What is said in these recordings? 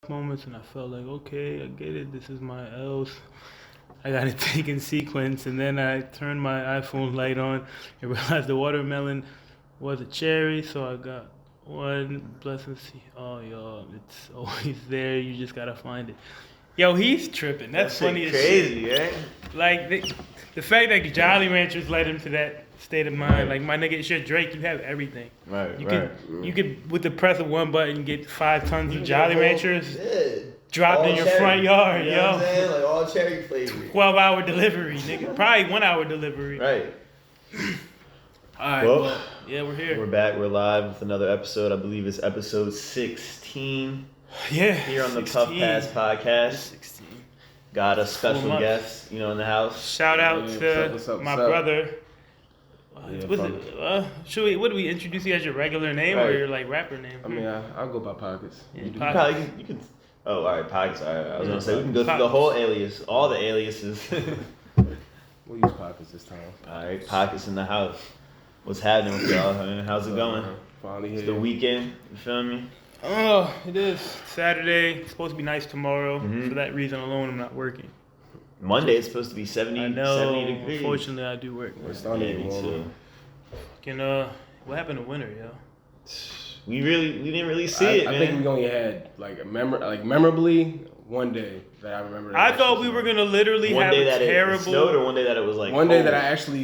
moments, and I felt like, okay, I get it. This is my L's. I got it taken sequence, and then I turned my iPhone light on and realized the watermelon was a cherry, so I got one. Blessings. Oh, yo, it's always there. You just gotta find it. Yo, he's tripping. That's funny as crazy, shit. Right? Like the fact that Jolly Ranchers led him to that state of mind. Right. Like my nigga, it's your Drake. You have everything. Right. You could with the press of one button get 5 tons of Jolly Ranchers. Yeah. Dropped all in your cherry. front yard, you know yo. What I'm saying? Like all cherry flavor. 12-hour delivery, nigga. Probably 1 hour delivery. Right. Alright, well, yeah, we're here. We're back. We're live with another episode. I believe it's episode 16. Yeah. Here on the 16. Puff Pass podcast. 16. Got a special guest, in the house. Shout out to what's up, my brother. Yeah, What do we introduce you as your regular name or your like rapper name? I mean, I'll go by Pocketz. Yeah, You can. Oh, all right, Pocketz. All right, I was gonna say we can go through the whole alias, all the aliases. We'll use Pocketz this time. All right, Pocketz in the house. What's happening with y'all? How's it going? Finally here. It's the weekend. You feel me? Oh, it is Saturday. It's supposed to be nice tomorrow. Mm-hmm. For that reason alone, I'm not working. Monday it's supposed to be 70, I know. 70 degrees. Unfortunately, I do work. It's starting to Yeah, get me warmer. too. What happened to winter, yo? We didn't really see it, man. I think we only had memorably one day that I remember. I thought we were gonna literally one have day a that terrible. it snowed, or one day that it was like one day cold? that I actually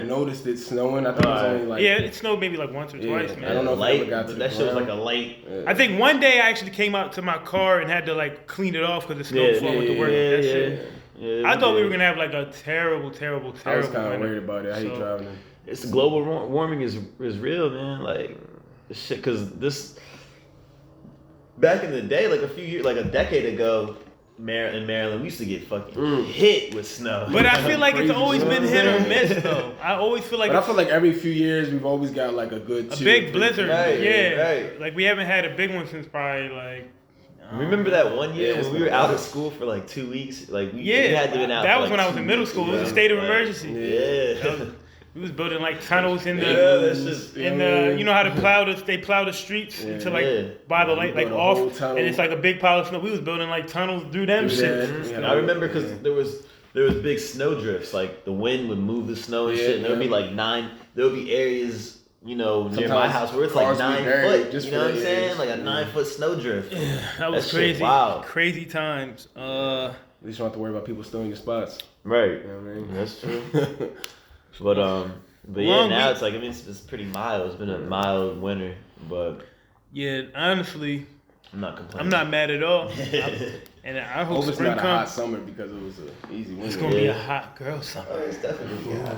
noticed it snowing. I think it was only like Yeah, it snowed maybe like once or twice, man. I don't know if light, it ever got to but that the shit was ground. like a light. Yeah. I think one day I actually came out to my car and had to like clean it off because the snow was falling to work. That shit. Yeah, I thought we were gonna have like a terrible I was winter. kind of worried about it. I hate driving. It's global warming is real, man. Like this shit, because this back in the day, like a decade ago, in Maryland, we used to get fucking hit with snow. But I feel like it's Crazy always snow. been hit or miss though. I always feel like But I feel like every few years we've always got like a good big blizzard. Right, yeah, right. like we haven't had a big one since probably like. Remember that one year Yeah, when we were out of school for like 2 weeks? Like we had to been out. That for was like when I was 2 in middle weeks. school. It was a state of emergency. Yeah. We was building like tunnels in the, that's just you know how to they plow the streets to like by the light like build a off, whole tunnel. and it's like a big pile of snow. We was building like tunnels through them shit. Yeah. I remember because there was big snow drifts. Like the wind would move the snow and shit. And there would be like there would be areas, near my Sometimes house where it's like cars 9 be buried foot. just You know for what I'm the saying? edge. Like a 9 foot snow drift. That was That shit crazy. wild. Crazy times. At least you don't have to worry about people stealing your spots. Right. You know what I mean? That's true. But yeah, now it's like it's pretty mild. It's been a mild winter, but Yeah, honestly, I'm not complaining. I'm not mad at all. And I hope Hope it's spring not a hot comes. summer because it was an easy winter. It's gonna be a hot girl summer. Oh, it's definitely gonna be hot.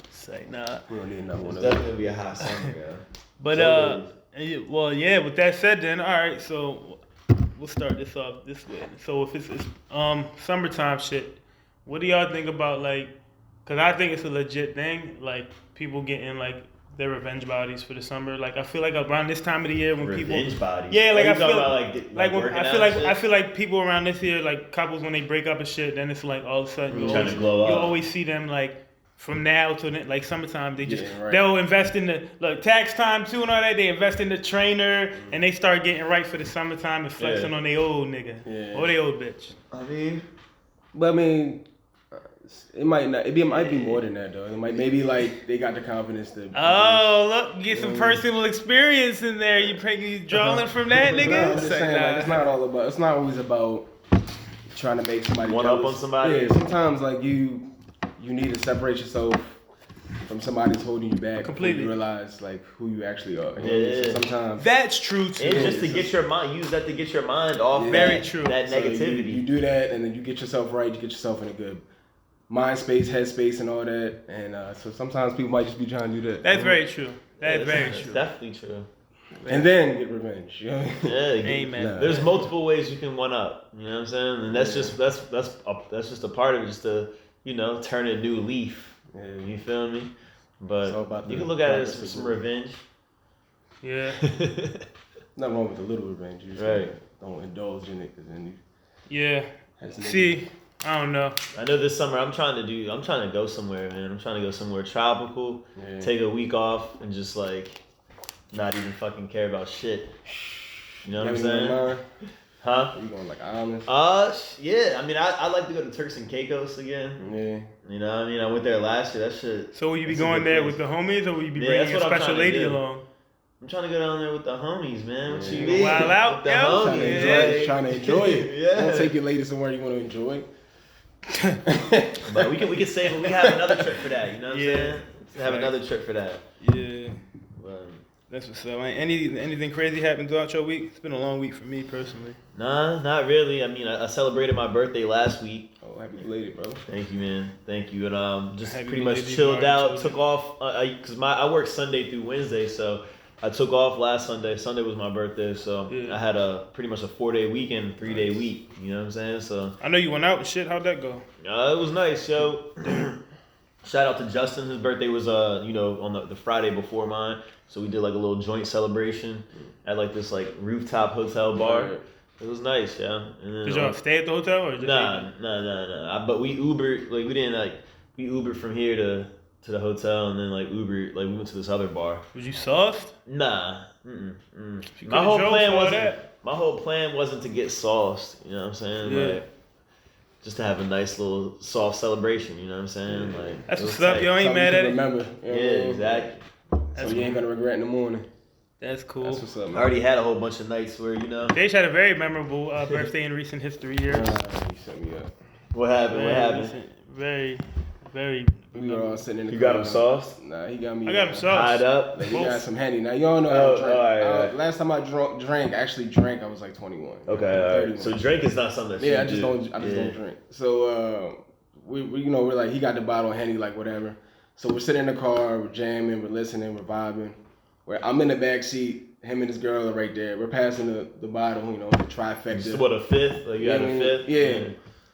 Say nah. We don't need another one It's of definitely those. gonna be a hot summer, girl. But well, yeah. With that said, then all right. So we'll start this off this way. So if it's summertime shit, what do y'all think about like? Cause I think it's a legit thing. Like people getting like their revenge bodies for the summer. Like I feel like around this time of the year when Revenge bodies. Yeah, like Are you I feel talking about, like when, working I out feel like and I shit? feel like people around this year, like couples when they break up and shit, then it's like all of a sudden you Trying always, to glow up. you always see them like from now to like summertime they just Yeah, right. they'll invest in the tax time too and all that. They invest in the trainer and they start getting right for the summertime and flexing on their old nigga or their old bitch. I mean, But I mean, it might not. It might be more than that though. It might maybe like they got the confidence to. Oh look, get some personal experience in there. You drawing from that No, nigga? I'm just Say, saying, nah. like, it's not all about. It's not always about trying to make somebody One up jealous. on somebody? Yeah, sometimes like you need to separate yourself from somebody who's holding you back. Completely. You realize like who you actually are. Yeah. So sometimes That's true too. it's just to get your mind. Use that to get your mind off. Very that, true. That so negativity. you do that, and then you get yourself right. You get yourself in a good mind space, head space, and all that. And so sometimes people might just be trying to do that. That's very true. That's very It's true. definitely true. And then get revenge. You know what I mean? Yeah. Amen. Nah. There's multiple ways you can one up. You know what I'm saying? And that's just that's just a part of it. Just to turn a new leaf. Yeah. You feel me? It's all But about you the can look at it as progress some of it. revenge. Yeah. Nothing wrong with a little revenge. You just Right. don't indulge in it because then you Yeah. have some See, I don't know. I know this summer I'm trying to go somewhere, man. I'm trying to go somewhere tropical, take a week off, and just like not even fucking care about shit. You know what I'm saying? Huh? Are you going like islands? Yeah. I mean, I like to go to Turks and Caicos again. Yeah. You know what I mean? I went there last year. That shit. So will you be that's a going good there place. with the homies, or will you be Yeah, bringing that's a what I'm special trying to lady do. along? I'm trying to go down there with the homies, man. What you Yeah. mean? Wild out, With the yo. Trying to homies, enjoy Yeah. it. Trying to enjoy it. Yeah. Don't take your lady somewhere you want to enjoy. But we can save it. We can have another trip for that. You know what I'm saying? Have another trip for that. Yeah. But, That's what's up. Anything crazy happened throughout your week? It's been a long week for me personally. nah, not really. I mean, I celebrated my birthday last week. Oh, happy belated, bro. Thank you, man. Thank you. And just Happy pretty much belated chilled Martin out. children. Took off because I work Sunday through Wednesday, so I took off last Sunday. Sunday was my birthday, so Yeah. I had pretty much a 4-day weekend, 3-day week. You know what I'm saying? So I know you went out and shit. How'd that go? it was nice, yo. Shout out to Justin. His birthday was on the Friday before mine, so we did like a little joint celebration at like this like rooftop hotel bar. Right. It was nice, yeah. And then, Did y'all stay at the hotel or just? Nah. But we Ubered, like we didn't like we Ubered from here to the hotel, and then like Ubered, like we went to this other bar. Was you sauced? Nah. You My could've whole drove plan for all wasn't. that. My whole plan wasn't to get sauced. You know what I'm saying? Yeah. Like, just to have a nice little soft celebration. You know what I'm saying? Like That's it was what's up, tight. yo. I ain't Something mad you at can it. remember. You know what I Yeah, mean? exactly. So you ain't gonna regret in the morning. That's cool. That's what's up, I man. already had a whole bunch of nights where Dej had a very memorable birthday in recent history here. You set me up. What happened? What Very happened? recent- Very, very. We were all sitting in the You got car. him sauced? Nah, he got me. I got him sauced. sauced. Tied up. Like, he got some Henny. Now, y'all know how Oh, to drink. alright. Last time I actually drank, I was like 21. Okay, I'm all 31. right. So drink is not something that Yeah, you I just do. don't drink. So we we're like, he got the bottle of Henny, like whatever. So we're sitting in the car, we're jamming, we're listening, we're vibing. Where I'm in the back seat, him and his girl are right there. We're passing the bottle, the trifecta. So what, a fifth? Like you got a fifth? Yeah.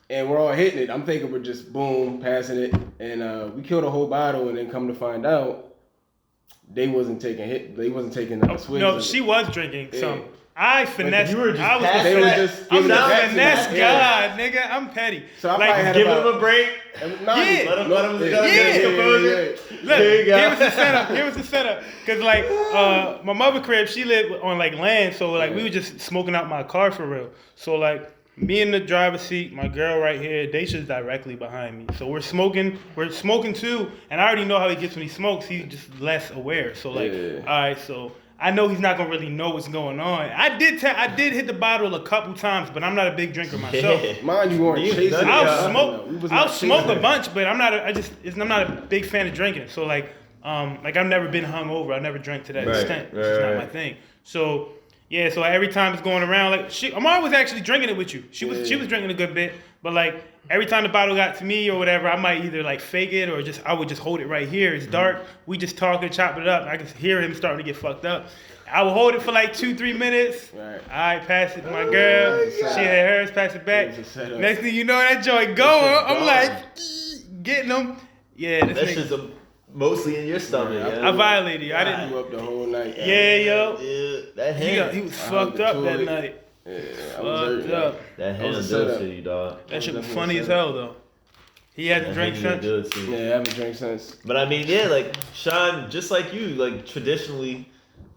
And we're all hitting it. I'm thinking we're just boom, passing it. And we killed a whole bottle, and then come to find out, they wasn't taking swigs. No, of it. she was drinking Yeah. some. I finessed. you were just I was passing They the, were that. just I'm giving the it back to finesse me. god, nigga. I'm petty. So I Like, probably had Give about, him a break. Nah, Yeah. Let him Yeah. composure. Look, There you go. here was the setup. Here was the setup. Cause like my mother crib, she lived on like land, so like we were just smoking out my car for real. So like me in the driver's seat, my girl right here, Daisha's directly behind me. So we're smoking too, and I already know how he gets when he smokes. He's just less aware. So like, all right, so I know he's not gonna really know what's going on. I did hit the bottle a couple times, but I'm not a big drinker myself. Yeah. Mind you, weren't You chasing. done it, I'll Yeah. smoke. We was I'll not smoke chasing a it. bunch, but I'm not a big fan of drinking. So like I've never been hungover. I never drank to that Right, extent. It's just not right. my thing. So yeah, so every time it's going around, like Amara was actually drinking it with you. She was drinking a good bit, but like every time the bottle got to me or whatever, I might either like fake it or I would just hold it right here. It's dark. We just talk and chop it up. I can hear him starting to get fucked up. I would hold it for like 2-3 minutes. Right. I pass it to my girl. She had hers, pass it back. It was a setup. Next thing you know, that joint going. I'm like getting them. Yeah, That this shit's nigga. mostly in your stomach. Yeah, Yeah. I violated you. I You didn't. up the whole night. Yeah, yo. Yeah, that He hand. was I fucked heard the up that toilet. night. Yeah, I was Fucked hurt. up. That hand was will a do it setup. to you, dog. That shit was definitely funny as setup. hell though. He hasn't drank That hand since. will do it to you. Yeah, I haven't drank since. But I mean, yeah, like Sean, just like you, like traditionally,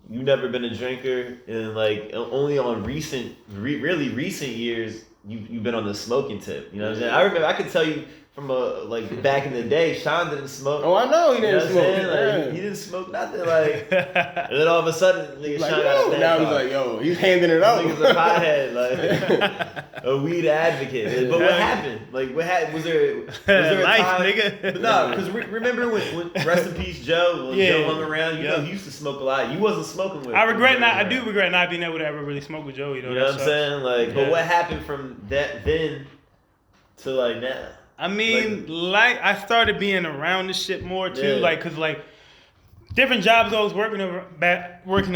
you've never been a drinker, and like only on really recent years, you've been on the smoking tip. You know what I'm saying? I remember I could tell you from like back in the day, Sean didn't smoke. Oh, I know he You know didn't what I'm smoke. saying? Like, Yeah. he didn't smoke nothing. Like, and then all of a sudden, nigga, Like, Sean got a yo, thing. now he's like, yo, he's handing it out. Nigga's a pothead, like a weed advocate. But what happened? Like, what happened? Was there a Life, time? nigga. But no, because remember when rest in peace Joe, when Yeah. Joe hung around, you Yeah. know, he used to smoke a lot. You wasn't smoking with. I regret not. I Joe do around. regret not being able to ever really smoke with Joey though. You know That what I'm sucks. saying? Like, Yeah. but what happened from that then to like now? I mean, like I started being around this shit more too, Yeah. like, cause like different jobs I was working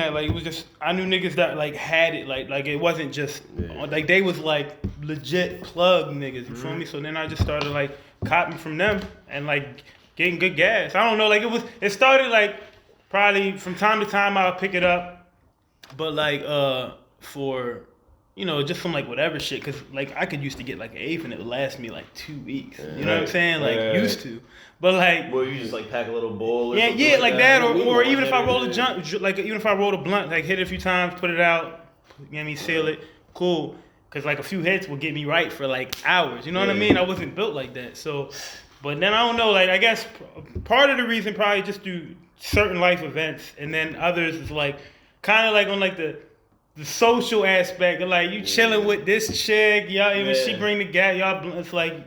at, like it was just I knew niggas that like had it, like it wasn't just like they was like legit plug niggas. You feel me? So then I just started like copying from them and like getting good gas. I don't know, like it started like probably from time to time I'll pick it up, but like for. You know, just from like whatever shit, cause like I could used to get like an eighth and it would last me like 2 weeks. You know what I'm saying? Like used to, but like Well, you just like pack a little bowl. Or yeah, something yeah, like that, or even if I roll a Yeah. junk, like even if I roll a blunt, like hit it a few times, put it out, you know what I mean, seal it, cool. Cause like a few hits would get me right for like hours. You know what I mean? I wasn't built like that. So, but then I don't know. Like I guess part of the reason probably just through certain life events, and then others is like kind of like on like the social aspect of like you chilling with this chick, y'all even she bring the gas, y'all it's like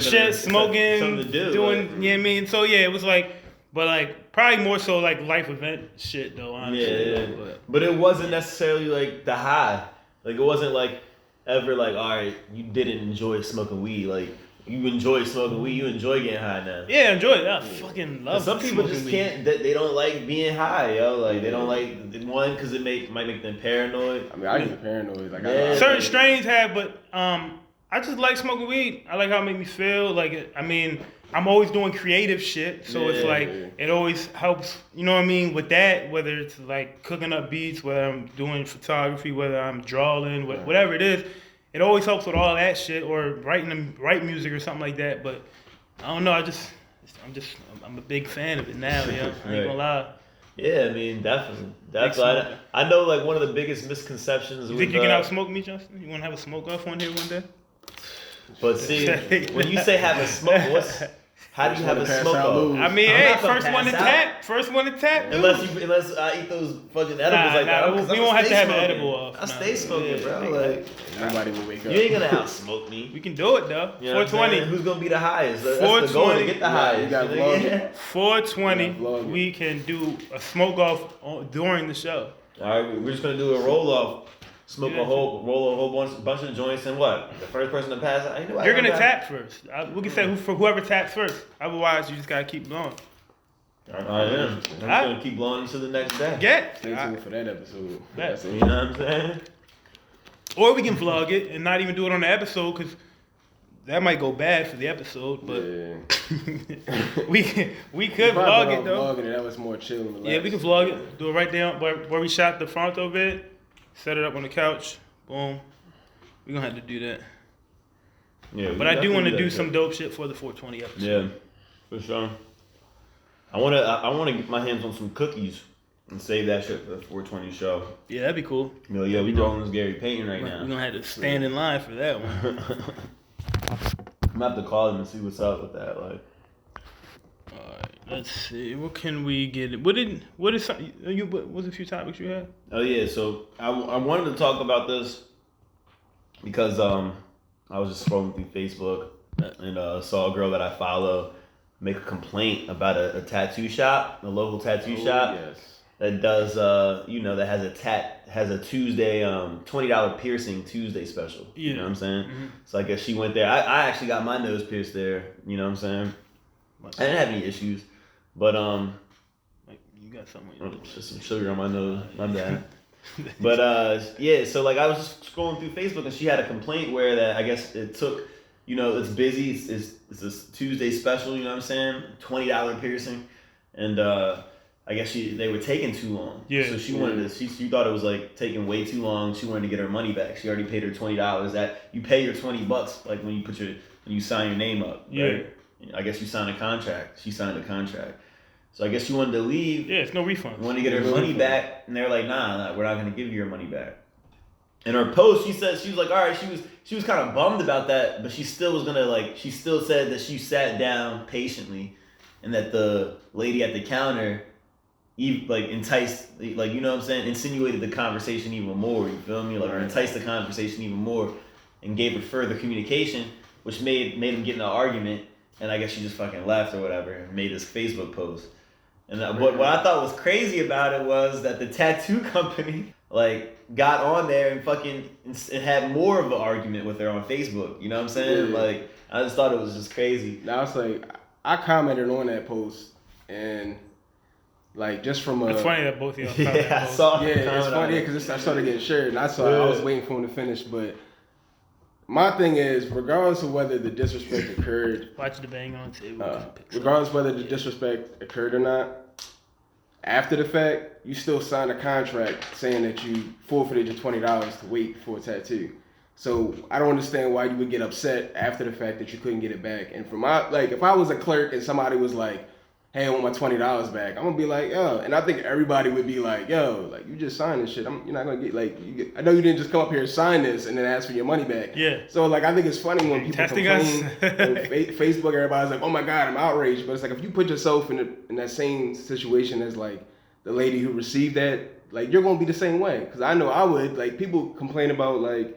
shit, smoking, something to do, doing, like, you know what I mean? So yeah, it was like, but like probably more so like life event shit though, honestly. Yeah. But it wasn't necessarily like the high. Like it wasn't like ever like, all right, you didn't enjoy smoking weed. Like you enjoy smoking weed, you enjoy getting high now. Yeah, enjoy it. I fucking love. Some people just can't. They don't like being high, yo. Like they don't like one because it might make them paranoid. I mean, I get paranoid. Like certain strains have, but I just like smoking weed. I like how it make me feel. Like I mean, I'm always doing creative shit, so it's like it always helps. You know what I mean? With that, whether it's like cooking up beats, whether I'm doing photography, whether I'm drawing, whatever it is. It always helps with all that shit, or write music or something like that. But I don't know. I'm a big fan of it now, yo. I ain't gonna lie. Yeah, I mean, definitely. That's why I know. Like one of the biggest misconceptions. You think you can outsmoke me, Justin? You want to have a smoke off on here one day? But see, when you say have a smoke, how do you have a smoke off? I mean, hey, first one to tap. Unless I eat those fucking edibles like that. We won't have to have an edible off. I stay smoking, bro. Like nobody will wake up. You ain't gonna outsmoke me. We can do it though. You know 420. Who's gonna be the highest? That's the goal to get the highest. 420. We can do a smoke off during the show. All right, we're just gonna do a roll off. Roll a whole bunch of joints, and what? The first person to pass out. You're gonna tap first. We can say for whoever taps first. Otherwise, you just gotta keep blowing. I am. I'm just gonna keep blowing until the next day. Stay tuned for that episode. You know what I'm saying? Or we can vlog it and not even do it on the episode because that might go bad for the episode. But we could vlog it though. Vlogging it, that was more chill and relaxed. Yeah, we can vlog it. Do it right down where we shot the Fronto vid. Set it up on the couch. Boom. We're gonna have to do that. Yeah. But I do want to do some dope shit for the 420 episode. Yeah, for sure. I wanna get my hands on some cookies and save that shit for the 420 show. Yeah, that'd be cool. Yeah, we rolling this Gary Payton right now. We're gonna have to stand in line for that one. I'm gonna have to call him and see what's up with that. Like. Alright, let's see. What can we get? What is something? What's a few topics you had? Oh yeah, so I wanted to talk about this because I was just scrolling through Facebook and saw a girl that I follow make a complaint about a tattoo shop, a local tattoo shop that does that has a Tuesday $20 piercing Tuesday special. You know what I'm saying? Mm-hmm. So I guess she went there. I actually got my nose pierced there. You know what I'm saying? I didn't have any issues, but like you got something. Just some sugar on my nose. My bad. But yeah, so like I was just scrolling through Facebook and she had a complaint where that I guess it took, it's busy. It's this Tuesday special. You know what I'm saying? $20 piercing, and I guess they were taking too long. Yeah. So she wanted to. She thought it was like taking way too long. She wanted to get her money back. She already paid her $20. That you pay your $20 like when you sign your name up. Yeah. Right? I guess you signed a contract. She signed a contract. So I guess she wanted to leave. Yeah, it's no refund. Wanted to get her money back, and they were like, nah, we're not going to give you your money back. In her post, she was like, all right, she was kind of bummed about that, but she still was going to, she still said that she sat down patiently, and that the lady at the counter, enticed, you know what I'm saying, insinuated the conversation even more, you feel me? Or enticed the conversation even more, and gave her further communication, which made them get in an argument. And I guess she just fucking left or whatever and made this Facebook post. And what I thought was crazy about it was that the tattoo company got on there and fucking and had more of an argument with her on Facebook. You know what I'm saying? Yeah. I just thought it was just crazy. Now it's I commented on that post and just from It's funny that both of y'all commented. Yeah, I saw. Yeah, it's funny because I started getting shared and I was waiting for him to finish, but. My thing is, regardless of whether the disrespect occurred, watch the bang on table. Regardless whether the disrespect occurred or not, after the fact, you still signed a contract saying that you forfeited your $20 to wait for a tattoo. So I don't understand why you would get upset after the fact that you couldn't get it back. And from if I was a clerk and somebody was like, hey, I want my $20 back. I'm gonna be like, yo, and I think everybody would be like, yo, like you just signed this shit. You're not gonna get like, I know you didn't just come up here and sign this and then ask for your money back. Yeah. So like, I think it's funny when people Testing complain us? on Facebook. Everybody's like, oh my god, I'm outraged. But it's like if you put yourself in that same situation as like the lady who received that, like you're gonna be the same way. Because I know I would. Like people complain about like,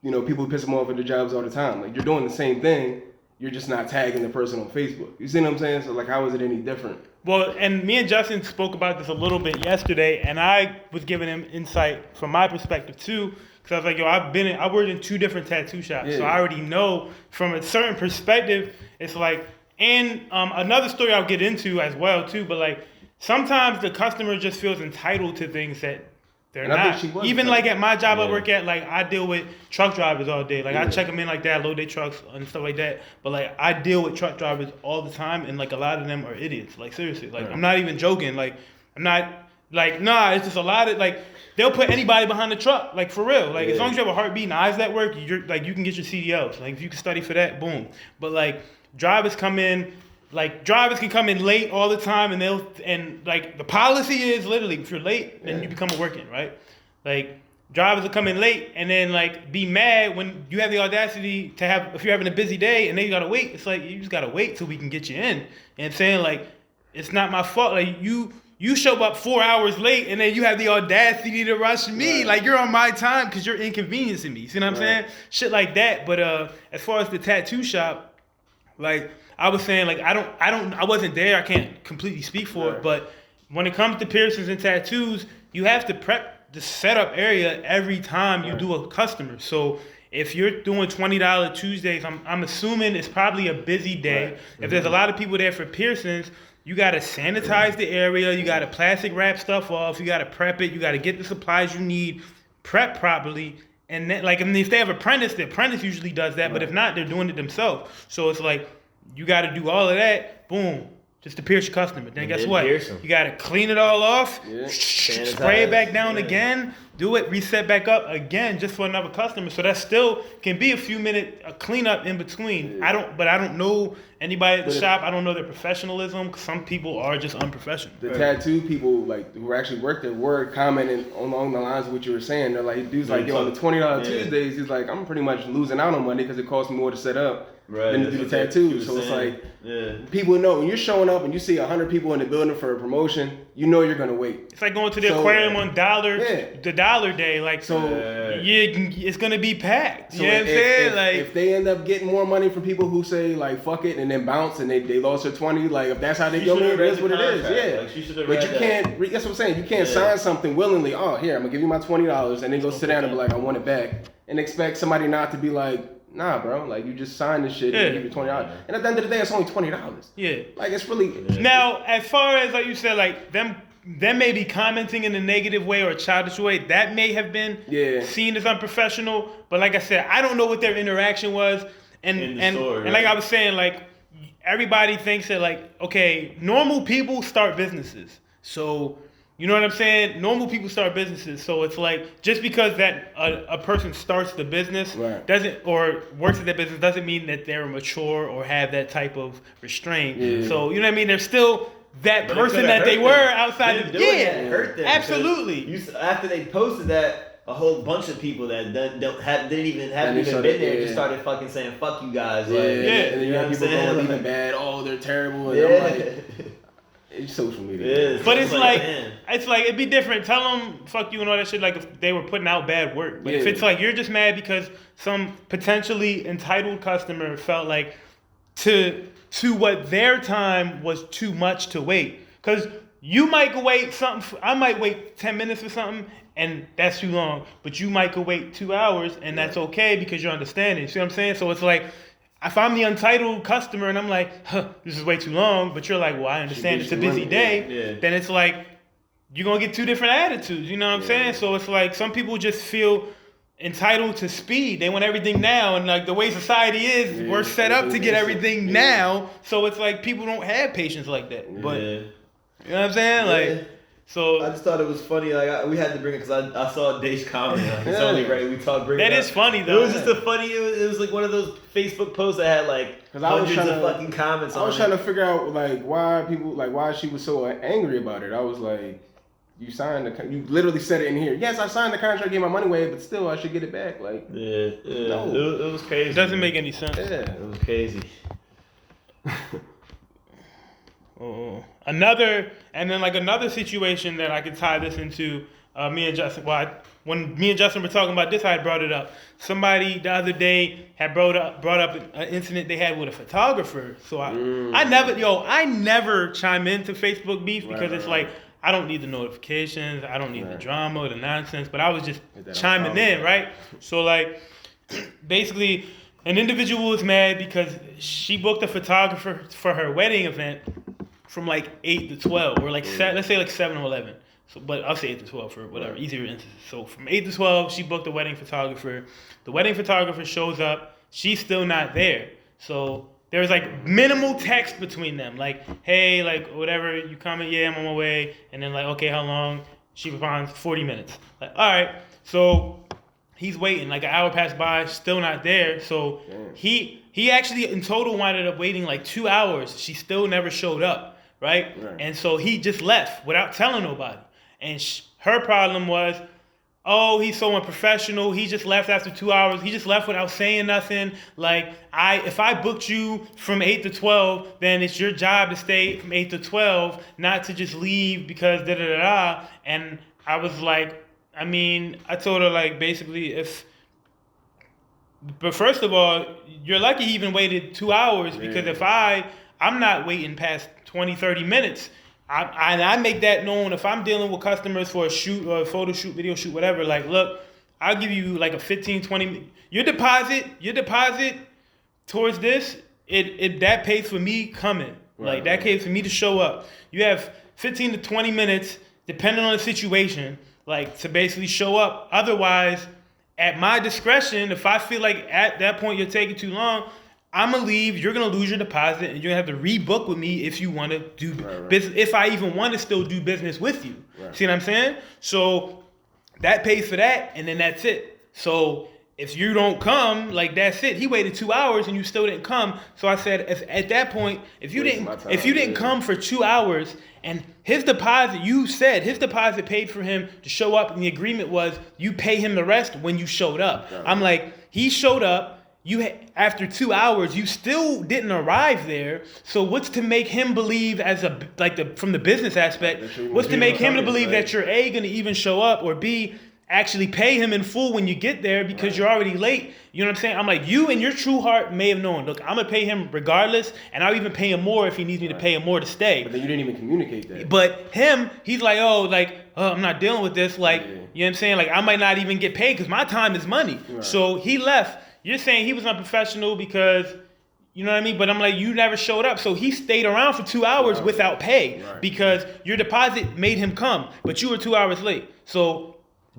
you know, people piss them off at their jobs all the time. Like you're doing the same thing. You're just not tagging the person on Facebook. You see what I'm saying? So like, how is it any different? Well, and me and Justin spoke about this a little bit yesterday, and I was giving him insight from my perspective too, because I was like, yo, I worked in 2 different tattoo shops, so I already know from a certain perspective. It's like, and another story I'll get into as well too, but like sometimes the customer just feels entitled to things that they're and not. Even like at my job I work at, like I deal with truck drivers all day. Like I check them in like that, load their trucks and stuff like that. But like I deal with truck drivers all the time, and like a lot of them are idiots. Like seriously, like I'm not even joking. Like I'm not like it's just a lot of like they'll put anybody behind the truck. Like for real. Like as long as you have a heartbeat and eyes that work, you're like you can get your CDLs. Like if you can study for that, boom. But like drivers come in. Like drivers can come in late all the time, and like the policy is literally if you're late, then you become a working, right? Like drivers will come in late and then like be mad when you have the audacity to have if you're having a busy day and then you gotta wait. It's like you just gotta wait till we can get you in. And saying like it's not my fault. Like you show up 4 hours late and then you have the audacity to rush me. Right. Like you're on my time because you're inconveniencing me. You see what I'm saying? Shit like that. But as far as the tattoo shop, like. I was saying, like, I wasn't there. I can't completely speak for it. But when it comes to piercings and tattoos, you have to prep the setup area every time you do a customer. So if you're doing $20 Tuesdays, I'm assuming it's probably a busy day. Right. If there's a lot of people there for piercings, you got to sanitize the area. You got to plastic wrap stuff off. You got to prep it. You got to get the supplies you need, prep properly. And then, like, I mean, if they have an apprentice, the apprentice usually does that. Right. But if not, they're doing it themselves. So it's like, you got to do all of that, boom, just to pierce your customer. Then guess what? You got to clean it all off, spray it back down again, do it, reset back up again just for another customer. So that still can be a few minute cleanup in between. Yeah. I don't know anybody at the shop. I don't know their professionalism because some people are just unprofessional. The tattoo people like who actually work there were commenting along the lines of what you were saying. They're like, dude's like, yo, on the $20 Tuesdays, he's like, I'm pretty much losing out on money because it costs me more to set up. Right, than to do the tattoo. So it's like, people know when you're showing up and you see 100 people in the building for a promotion, you know you're gonna wait. It's like going to the aquarium on the dollar day. Like, it's gonna be packed. So you know what I'm saying? Like, if they end up getting more money from people who say like fuck it and then bounce and they lost their 20, like if that's how they go in, that's what it is. Yeah. Like, she should've but you can't. That's what I'm saying. You can't sign something willingly. Oh, here I'm gonna give you my $20 and then go sit down and be like, I want it back, and expect somebody not to be like, nah, bro. Like you just signed this shit and give you $20, and at the end of the day, it's only $20. Yeah. Like it's really. Now, as far as like you said, like them may be commenting in a negative way or a childish way. That may have been seen as unprofessional. But like I said, I don't know what their interaction was, and like I was saying, like everybody thinks that like okay, normal people start businesses, so. You know what I'm saying? Normal people start businesses, so it's like just because that a person starts the business doesn't or works at that business doesn't mean that they're mature or have that type of restraint. Yeah. So you know what I mean? They're still that person that they were outside of hurt them. Absolutely. After they posted that, a whole bunch of people that didn't even been there just started fucking saying fuck you guys. Yeah, like, and then you have people going even bad. Oh, they're terrible. And I'm like, it's social media. Yeah, but it's like it'd be different. Tell them fuck you and all that shit. Like if they were putting out bad work. But if it's like you're just mad because some potentially entitled customer felt like to what their time was too much to wait. Because you might go wait something. I might wait 10 minutes for something, and that's too long. But you might go wait 2 hours, and that's okay because you're understanding. See what I'm saying? So it's like. If I'm the untitled customer and I'm like, this is way too long, but you're like, well, I understand it's a busy day, then it's like, you're going to get 2 different attitudes, you know what I'm saying? So it's like, some people just feel entitled to speed. They want everything now, and like the way society is, we're set up to get everything now, so it's like, people don't have patience like that. But, you know what I'm saying? Like, So I just thought it was funny. Like we had to bring it because I saw Dave's comment. Like, it's only right we talk. Bring that it is up. funny though. It was just a funny. It was like one of those Facebook posts that had like hundreds of fucking comments. I was trying to figure out like why she was so angry about it. I was like, you literally said it in here. Yes, I signed the contract, gave my money away, but still I should get it back. Like, yeah. No. It was crazy. It doesn't make any sense. yeah, It was crazy. Another situation that I could tie this into, me and Justin. When me and Justin were talking about this, I had brought it up. Somebody the other day had brought up an incident they had with a photographer. So I never chime into Facebook beef because it's like I don't need the notifications, I don't need the drama or the nonsense. But I was just chiming in, right? So like, basically, an individual was mad because she booked a photographer for her wedding event from like 8 to 12, or like let's say like 7 or 11. So, but I'll say 8 to 12 for whatever, easier instances. So from 8 to 12, she booked a wedding photographer. The wedding photographer shows up. She's still not there. So there's like minimal text between them. Like, hey, like whatever, you coming? Yeah, I'm on my way. And then like, okay, how long? She responds, 40 minutes. Like, all right. So he's waiting. Like an hour passed by, still not there. So he actually in total winded up waiting like 2 hours. She still never showed up. Right? And so he just left without telling nobody. And her problem was, oh, he's so unprofessional. He just left after 2 hours. He just left without saying nothing. Like, if I booked you from 8 to 12, then it's your job to stay from 8 to 12, not to just leave because da-da-da-da. And I was like, I told her, like, basically, but first of all, you're lucky he even waited 2 hours because if I'm not waiting past 20, 30 minutes. I make that known if I'm dealing with customers for a shoot or a photo shoot, video shoot, whatever. Like, look, I'll give you like a 15, 20. Your deposit towards this, that pays for me coming. Like, that pays for me to show up. You have 15 to 20 minutes, depending on the situation, like, to basically show up. Otherwise, at my discretion, if I feel like at that point you're taking too long, I'm going to leave, you're going to lose your deposit, and you're going to have to rebook with me if you want to do business, if I even want to still do business with you. See what I'm saying? So that pays for that, and then that's it. So if you don't come, like that's it. He waited 2 hours and you still didn't come. So I said, at that point, if you didn't come for 2 hours and his deposit, you said his deposit paid for him to show up, and the agreement was you pay him the rest when you showed up. I'm like, he showed up. After 2 hours, you still didn't arrive there. So what's to make him believe from the business aspect? What's to make him to believe that you're A, going to even show up, or B, actually pay him in full when you get there because you're already late? You know what I'm saying? I'm like, you in your true heart may have known. Look, I'm gonna pay him regardless, and I'll even pay him more if he needs me to pay him more to stay. But then you didn't even communicate that. But he's like, I'm not dealing with this. Like, you know what I'm saying? Like, I might not even get paid because my time is money. So he left. You're saying he was unprofessional because, you know what I mean? But I'm like, you never showed up. So he stayed around for 2 hours without pay because your deposit made him come, but you were 2 hours late. So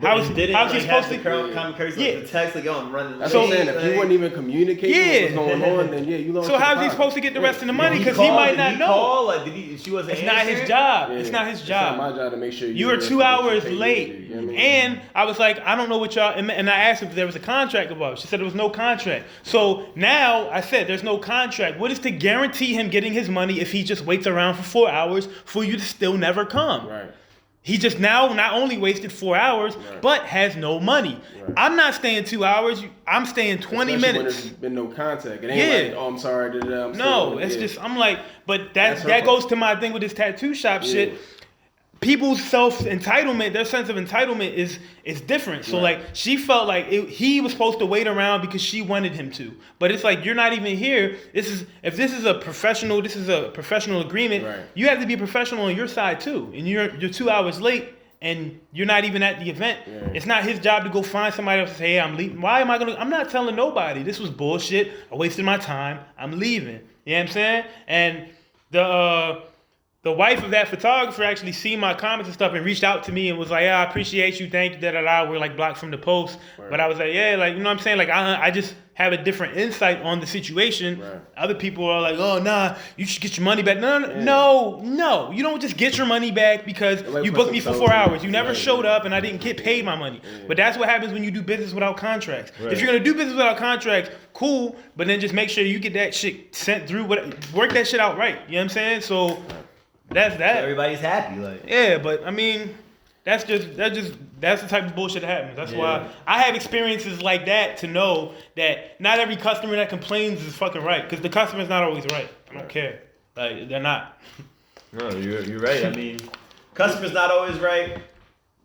how's he supposed to? Common courtesy, the text like, yo, I'm running. That's what I'm saying. If you wouldn't even communicate what's going on, then you lost. So how's he supposed to get the rest of the money? Because he might not know. Call? Like, she wasn't. It's not his job. It's not his job. It's not my job to make sure you were 2 hours late. And I was like, I don't know what y'all. And I asked if there was a contract involved. She said there was no contract. So now I said there's no contract. What is to guarantee him getting his money if he just waits around for 4 hours for you to still never come? Right. He just now not only wasted 4 hours, but has no money. Right. I'm not staying 2 hours. I'm staying 20 minutes. When there's been no contact. It ain't like, oh, I'm sorry. I'm like, but that goes to my thing with this tattoo shop shit. People's self-entitlement, their sense of entitlement is different. So like, she felt like he was supposed to wait around because she wanted him to. But it's like, you're not even here. If this is a professional agreement, you have to be professional on your side too. And you're 2 hours late and you're not even at the event. It's not his job to go find somebody else and say, hey, I'm leaving. I'm not telling nobody. This was bullshit. I wasted my time. I'm leaving. You know what I'm saying? And the wife of that photographer actually seen my comments and stuff and reached out to me and was like, yeah, I appreciate you, thank you, da-da-da. We're like blocked from the post. Right. But I was like, yeah, like, you know what I'm saying? Like, I just have a different insight on the situation. Right. Other people are like, oh, nah, you should get your money back. No. You don't just get your money back because you booked me for 4 hours. You never showed up and I didn't get paid my money. Yeah. But that's what happens when you do business without contracts. Right. If you're going to do business without contracts, cool, but then just make sure you get that shit sent through. Work that shit out right. You know what I'm saying? So... That's that. So everybody's happy, like. Yeah, but I mean, that's the type of bullshit that happens. That's why I have experiences like that to know that not every customer that complains is fucking right, because the customer's not always right. I don't care. Like, they're not. No, you're right. I mean, customer's not always right,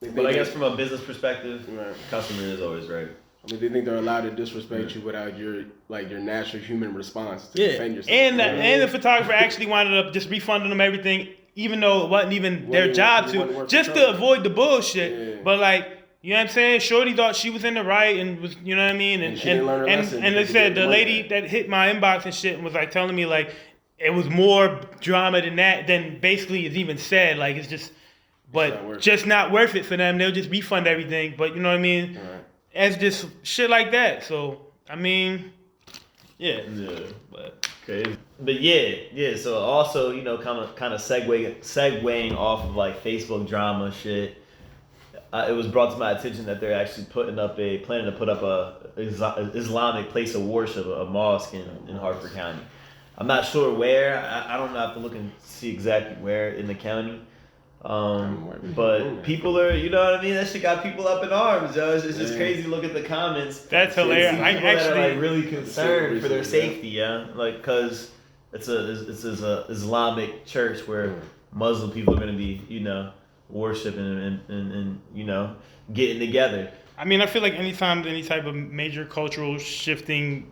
but I guess from a business perspective, customer is always right. I mean, they think they're allowed to disrespect you without your natural human response to defend yourself. And the photographer actually wound up just refunding them everything, even though it wasn't even their job to, just to avoid the bullshit. Yeah. But like, you know what I'm saying? Shorty thought she was in the right and was, you know what I mean? And they said the lady that hit my inbox and shit was like telling me like it was more drama than basically is even said. Like it's just, but just not worth it for them. They'll just refund everything. But you know what I mean? Right. As just shit like that. So I mean, yeah. But yeah. So also, you know, kind of segueing off of like Facebook drama shit. It was brought to my attention that they're actually planning to put up a Islamic place of worship, a mosque in Hartford County. I'm not sure where. I don't know. I have to look and see exactly where in the county. But people are, you know what I mean? That shit got people up in arms, yo. It's just crazy to look at the comments. That's hilarious. I actually are like really concerned for their safety, yeah. Like, cause it's a Islamic church where Muslim people are gonna be, you know, worshiping and you know, getting together. I mean, I feel like anytime any type of major cultural shifting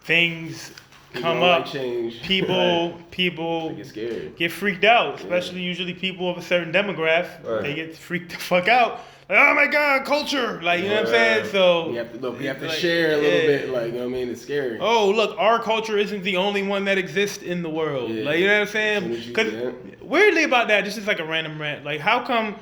things come up, people get scared, get freaked out, especially usually people of a certain demographic. Right. They get freaked the fuck out. Like, oh my God, culture! Like, you know what I'm saying? So we have to share a little bit. Like, you know what I mean? It's scary. Oh, look, our culture isn't the only one that exists in the world. Yeah. Like, you know what I'm saying? Because weirdly about that, this is like a random rant. Like, how come?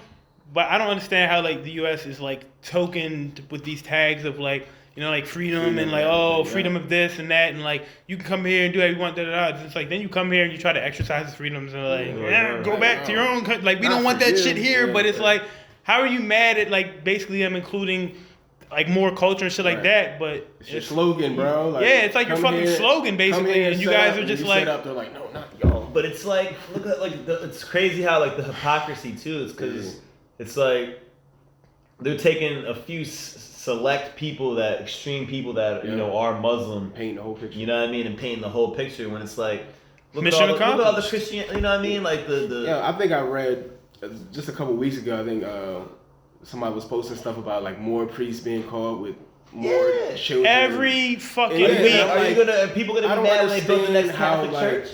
But I don't understand how like the U.S. is like tokened with these tags of like, you know, like freedom and like, freedom of this and that, and like you can come here and do whatever you want, It's like then you come here and you try to exercise the freedoms and like, go back to your own country. Like, we don't want that shit here, but it's like, how are you mad at like basically them including like more culture and shit like that? But it's your slogan, bro. Like, it's like your fucking slogan basically, and you guys are just like, they're like, no, not y'all. But it's like, look at like it's crazy how like the hypocrisy too is because it's like they're taking a few select people extreme people that you know are Muslim, paint the whole picture. You know what I mean, and painting the whole picture when it's like look mission at all the Christian. You know what I mean, like the. Yeah, I think I read just a couple weeks ago. I think somebody was posting stuff about like more priests being called with more children. Every fucking week. Are people gonna be mad when they build the next Catholic church?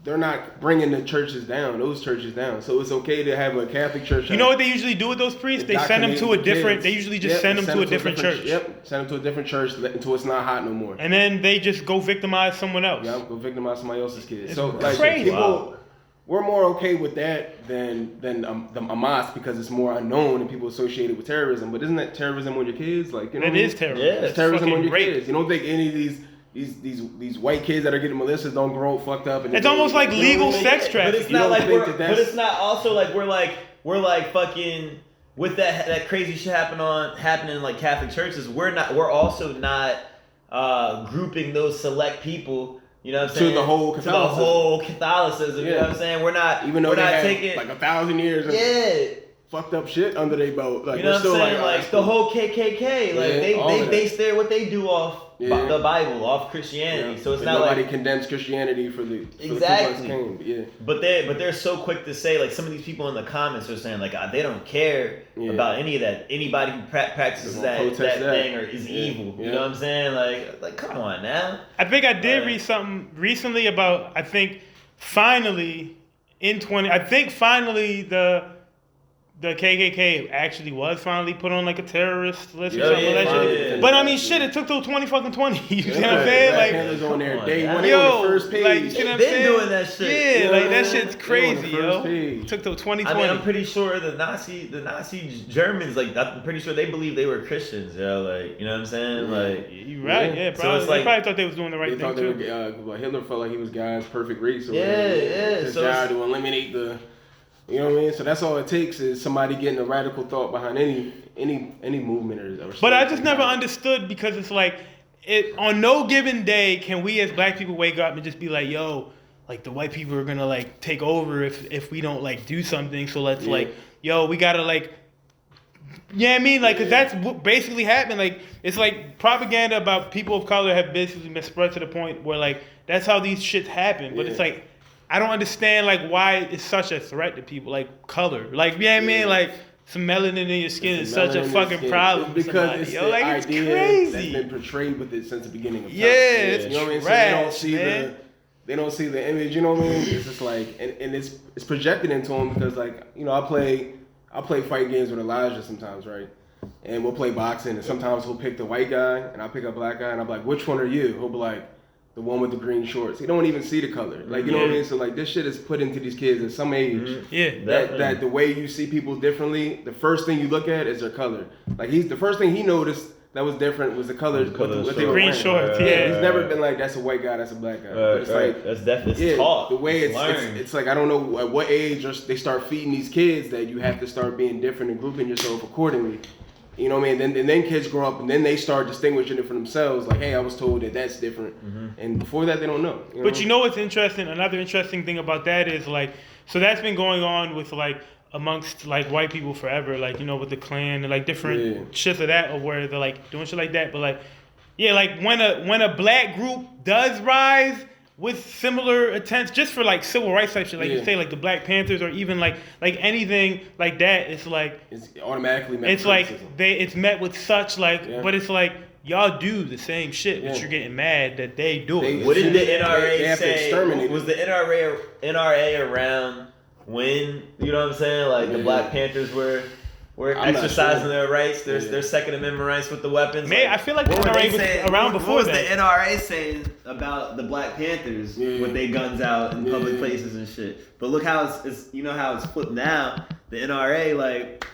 They're not bringing the churches down, those churches down. So it's okay to have a Catholic church. You know what they usually do with those priests? They send them to a different. They usually just send them to a different church. Yep, send them to a different church until it's not hot no more. And then they just go victimize someone else. Yep, go victimize somebody else's kids. It's so like crazy. People, we're more okay with that than a mosque because it's more unknown and people associate it with terrorism. But isn't that terrorism on your kids? Like, you know, it is terrorism. Yeah, it's terrorism on your kids. You don't think any of these white kids that are getting molested don't grow up fucked up. And it's almost like legal sex trafficking. But it's not like but it's not also like we're like fucking with that crazy shit happening in like Catholic churches. We're also not grouping those select people. You know what I'm saying? To the whole Catholicism. You know what I'm saying? We're not. Even though we're they not had taking like 1,000 years. Of fucked up shit under their belt. Like, you know what I'm saying? Like the whole KKK. Like they base what they do off the Bible, off Christianity. So it's not nobody like condemns Christianity for the exactly. But they're so quick to say, like, some of these people in the comments are saying like they don't care about any of that. Anybody who practices that thing or is evil. You know what I'm saying? Like come on now. I think I did read something recently about finally the the KKK actually was finally put on like a terrorist list or Yeah, something yeah, allegedly. yeah. But I mean, shit, it took till 2020. You see what I'm Black saying? Panthers on there. come Day on, one, man. they on the first page. Like, you see what I'm Been saying? doing that shit. Yeah, You like know that what I'm shit's saying? crazy, They on the yo. first page. Took till 2020. I mean, I'm pretty sure the Nazi Germans, like, I'm pretty sure they believe they were Christians, yo. Like, you know what I'm saying? Like, You right? Yeah, So probably. it's like- They probably thought they was doing the right They thing thought too. they were, Hitler felt like he was God's perfect race. Or Yeah, whatever. yeah, His so job it's- to eliminate the, you know what I mean. So that's all it takes is somebody getting a radical thought behind any movement or. But I just never understood because it's like, on no given day can we as black people wake up and just be like, yo, like the white people are gonna like take over if we don't like do something. So let's like, yo, we gotta like. Yeah, I mean, like, cause that's what basically happened. Like, it's like propaganda about people of color have basically been spread to the point where like that's how these shits happen. But it's like, I don't understand like why it's such a threat to people like color. Like, yeah, I mean, like some melanin in your skin is such a fucking problem. It's because somebody, it's yo. the Like, it's idea crazy. that's been portrayed with it since the beginning of time. Yeah, it's you know what I mean. trash, So they don't see man. they don't see the image. You know what I mean? It's just like, and it's projected into them because like I play fight games with Elijah sometimes, right? And we'll play boxing, and sometimes he'll pick the white guy, and I'll pick a black guy, and I'm like, which one are you? He'll be like, the one with the green shorts. He don't even see the color. Like, you know what I mean? So like, this shit is put into these kids at some age. Yeah. That the way you see people differently, the first thing you look at is their color. Like the first thing he noticed that was different was the color. What they were green wearing. shorts, Yeah, yeah. he's never been like, that's a white guy, that's a black guy. But it's like, that's definitely taught. the way it's learned. like, I don't know at what age they start feeding these kids that you have to start being different and grouping yourself accordingly. You know what I mean? And then kids grow up and then they start distinguishing it for themselves. Like, hey, I was told that that's different. And before that, they don't know. But you know what's interesting? Another interesting thing about that is like, so that's been going on with like amongst like white people forever. Like, you know, with the Klan and like different shits of that, of where they're like doing shit like that. But like, yeah, like when a black group does rise with similar attempts, just for like civil rights type shit, like you say, like the Black Panthers or even like anything like that, it's like it's automatically met it's with like criticism. it's met with such like, but it's like y'all do the same shit, but you're getting mad that they do it. What did the They NRA have to say? exterminate Was the NRA around when, you know what I'm saying? Like the Black Panthers were I'm not exercising sure. their rights, their Second Amendment rights with the weapons. Man, Like, I feel like the what were NRA they was saying- around what before was that. the NRA saying about the Black Panthers with their guns out in public places and shit? But look how it's you know how it's flipped now. The NRA, like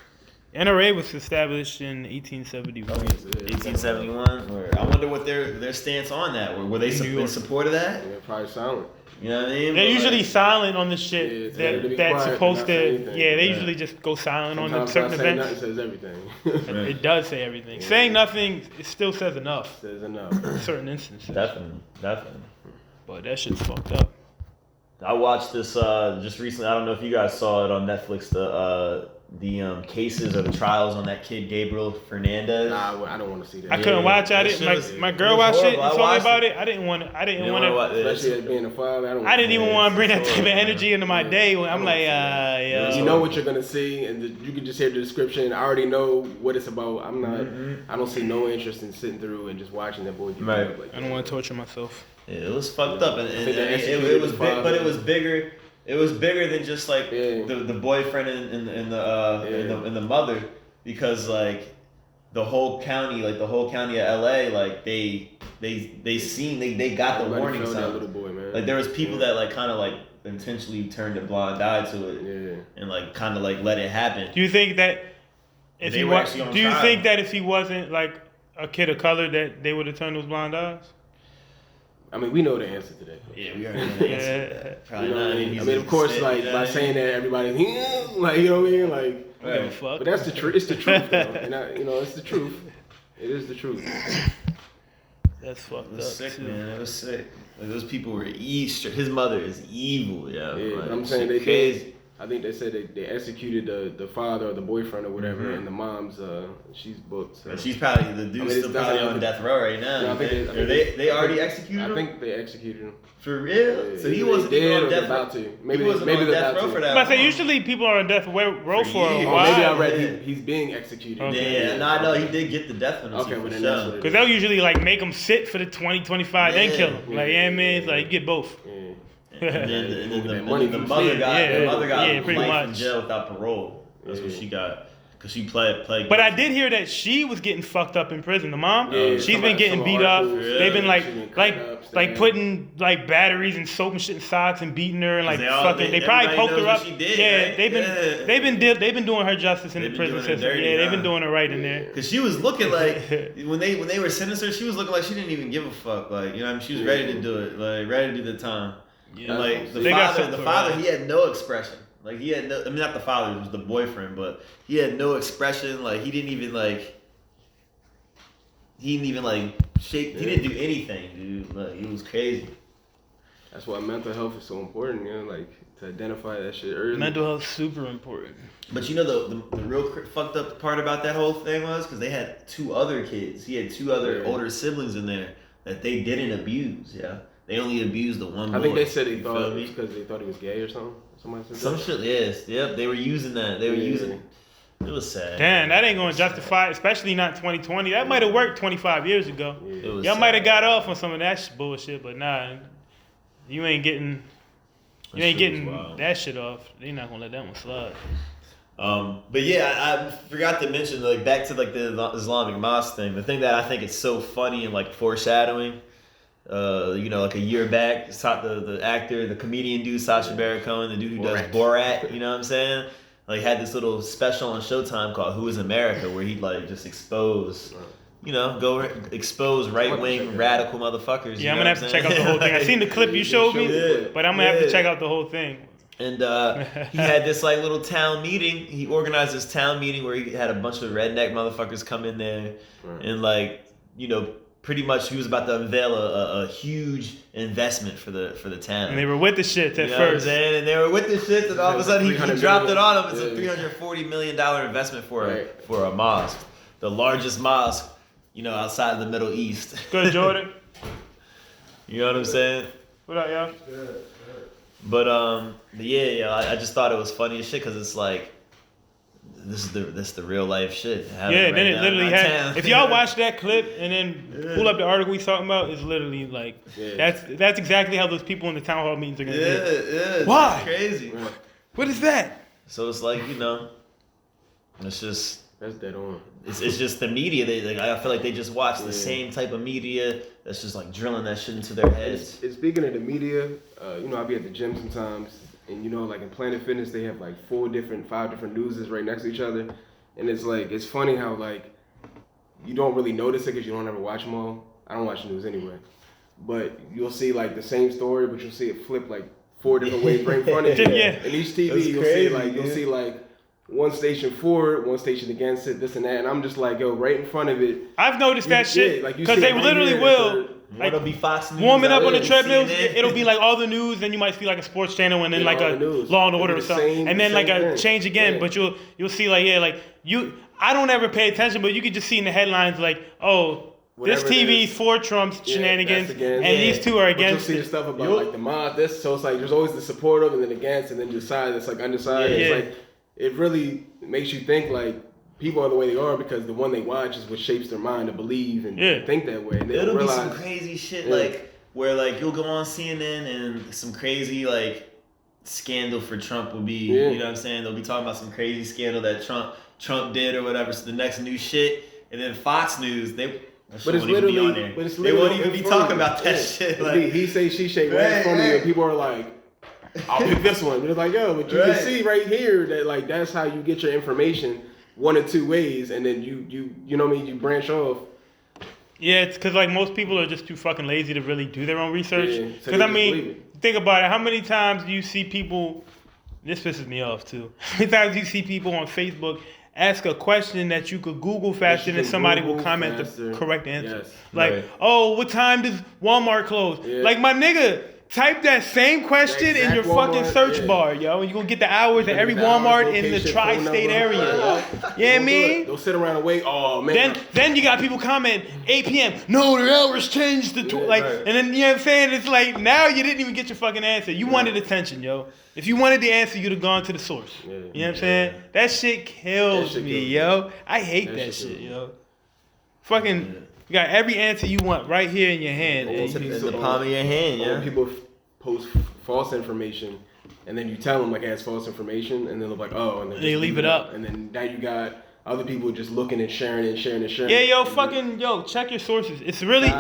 NRA was established in 1871. 1871. Where I wonder what their stance on that. Were they in support of that? Yeah, probably silent. You know what I mean? They're But, usually like, silent on the shit to be that's quiet, supposed not say to. anything. Yeah, they usually just go silent on Sometimes certain not saying events. nothing says everything. It does say everything. Saying nothing, it still says enough. Says enough. In certain instances. Definitely. But that shit's fucked up. I watched this just recently. I don't know if you guys saw it on Netflix. The cases or the trials on that kid Gabriel Fernandez. Nah, I don't want to see that. I couldn't watch. I That didn't. shit My was girl watched it horrible. and I told me watched about it. it. I didn't want to. Especially as being a father, I didn't even want to bring that type of horrible, energy into my day. When I'm like, yo. You know what you're gonna see, and you can just hear the description. I already know what it's about. I'm not. I don't see no interest in sitting through and just watching that boy get beat up like I don't want to torture myself. Yeah, it was fucked up, and I think they it executed was the big, father. but it was bigger. It was bigger than just like Yeah. the boyfriend and the mother, because like the whole county of LA, like they got the Everybody warning felt that signs. little boy, man. Like there was people that like kind of like intentionally turned a blind eye to it, and like kind of like let it happen. Do you think that if They he were was, actually on do you trial. think that if he wasn't like a kid of color, that they would have turned those blind eyes? I mean, we know the answer to that. Yeah, we already know the answer. Yeah. Probably You know what not. I mean? He's I mean, of course, spit, like you know by what I saying mean? that, everybody, like, you know what I mean, like. I don't give a fuck. But that's the truth. It's the truth, though. And it's the truth. It is the truth. That's fucked It up. was sick, too. man. It was sick. Like, those people were evil. His mother is evil, yo. Yeah, Like, but I'm saying shit they crazy. did. I think they said they executed the father or the boyfriend or whatever, Mhm. and the mom's she's booked. So. And she's probably the dude's it's still probably definitely- on death row right now. No, I think Or they already executed him? I think they executed him. For real? So he Either wasn't they even did on or they're death row. about to. Maybe He wasn't maybe on they're death about row to. for that But I say long. usually people are on death row for a years. Oh, while. maybe I read Yeah. he's being executed. Okay. Yeah, no, I know he did get the death penalty. Okay, for well then sure. that's what it Because is. they'll usually like make them sit for the 20-25, then Yeah. kill them. Like, yeah, man, it's like you get both. Yeah. And then That money the from mother sleep. got Yeah, the mother got yeah, pretty life in much. jail without parole. That's what she got. Cause she played. But I did hear that she was getting fucked up in prison. The mom, she's been getting beat up. Yeah. They've been like putting like batteries and soap and shit in socks and beating her and like fucking. They probably poked her up. She did, yeah, right? they've been doing her justice in the prison system. They've been doing her right in there. Cause she was looking like when they were sentencing her, she was looking like she didn't even give a fuck. Like, you know what I mean? She was ready to do it. Like ready to do the time. Yeah. And like the father, he had no expression. Like he had no, I mean not the father, it was the boyfriend, but he had no expression. Like he didn't even shake. He didn't do anything, dude. Like it was crazy. That's why mental health is so important, you know, like to identify that shit early. Mental health is super important. But you know the real fucked up part about that whole thing was because they had 2 other kids. He had 2 other older siblings in there that they didn't abuse. Yeah, they only abused the one. I think they said they thought it was because they thought he was gay or something. Somebody said some shit. Yes, yep. They were using that. They were using. It was sad. Damn, that ain't gonna justify, especially not 2020. That might have worked 25 years ago. Yeah. Y'all might have got off on some of that bullshit, but nah, you ain't getting that shit off. They not gonna let that one slide. But yeah, I forgot to mention like back to like the Islamic mosque thing. The thing that I think is so funny and like foreshadowing. You know, like a year back, the actor, the comedian dude, Sacha Baron Cohen, the dude who does Borat, you know what I'm saying? Like had this little special on Showtime called Who is America, where he'd like just expose, you know, expose right-wing radical motherfuckers. Yeah, I'm gonna have to check out the whole thing. I seen the clip you showed me, but I'm gonna have to check out the whole thing. And he had this like little town meeting. He organized this town meeting where he had a bunch of redneck motherfuckers come in there and like, you know, pretty much he was about to unveil a huge investment for the town. And they were with the shit at first. And they were with the shit, and all of a sudden he dropped it on them. It's a $340 million investment for a mosque. The largest mosque, you know, outside of the Middle East. Good, Jordan. You know what I'm saying? What up, y'all? But yeah, I just thought it was funny as shit because it's like, this is the real life shit. Yeah, then it literally had. If y'all watch that clip and then pull up the article he's talking about, it's literally like that's exactly how those people in the town hall meetings are gonna be. Yeah. Why? Crazy. What is that? So it's like, you know, it's just that's dead on. It's just the media. I feel like they just watch the same type of media that's just like drilling that shit into their heads. And speaking of the media, you know, I'll be at the gym sometimes. And you know, like in Planet Fitness, they have like 5 different newses right next to each other. And it's like, it's funny how like, you don't really notice it because you don't ever watch them all. I don't watch the news anyway. But you'll see like the same story, but you'll see it flip like 4 different ways right in front of you. Yeah. And each TV, you'll see like one station for it, one station against it, this and that. And I'm just like, yo, right in front of it. I've noticed that shit. Because they literally will. Like, it'll be Fox News warming up on the treadmill, it'll be like all the news, then you might see like a sports channel and then like a Law and Order or something. And then like a change again, but you'll see like, I don't ever pay attention, but you could just see in the headlines like, oh, whatever this TV's for Trump's shenanigans, and these 2 are against it. You'll see the stuff about like the mod, this, so it's like there's always the supportive and then against, and then the side that's like undecided. It's like, it really makes you think like, people are the way they are because the one they watch is what shapes their mind to believe and think that way. And it'll be some crazy shit like where like you'll go on CNN and some crazy like scandal for Trump will be, you know what I'm saying? They'll be talking about some crazy scandal that Trump did or whatever. So the next new shit, and then Fox News they won't even be talking about that shit. Like, he say she say right in front of you, and people are like, I'll pick this one. But it's like, yo, but you can see right here that like that's how you get your information. 1 or 2 ways, and then you know what I mean, you branch off. Yeah, it's because like most people are just too fucking lazy to really do their own research. Because I mean, think about it. How many times do you see people? This pisses me off too. How many times do you see people on Facebook ask a question that you could Google faster than somebody will comment the correct answer? Yes. Like, oh, what time does Walmart close? Yeah. Like my nigga. Type that same question in your fucking search bar, yo, and you're gonna get the hours at every Walmart in the tri-state area. You know what I mean? Don't sit around and wait. Oh man. Then you got people comment 8 p.m. No, the hours changed to and then you know what I'm saying? It's like now you didn't even get your fucking answer. You wanted attention, yo. If you wanted the answer, you'd have gone to the source. You know what I'm saying? That shit kills me, yo. I hate that shit, yo. Fucking. You got every answer you want right here in your hand. In the palm of your hand, When people post false information, and then you tell them like it has false information, and then they're like, oh, and then they leave it up, and then now you got other people just looking and sharing and sharing and sharing. Yeah, check your sources. It's really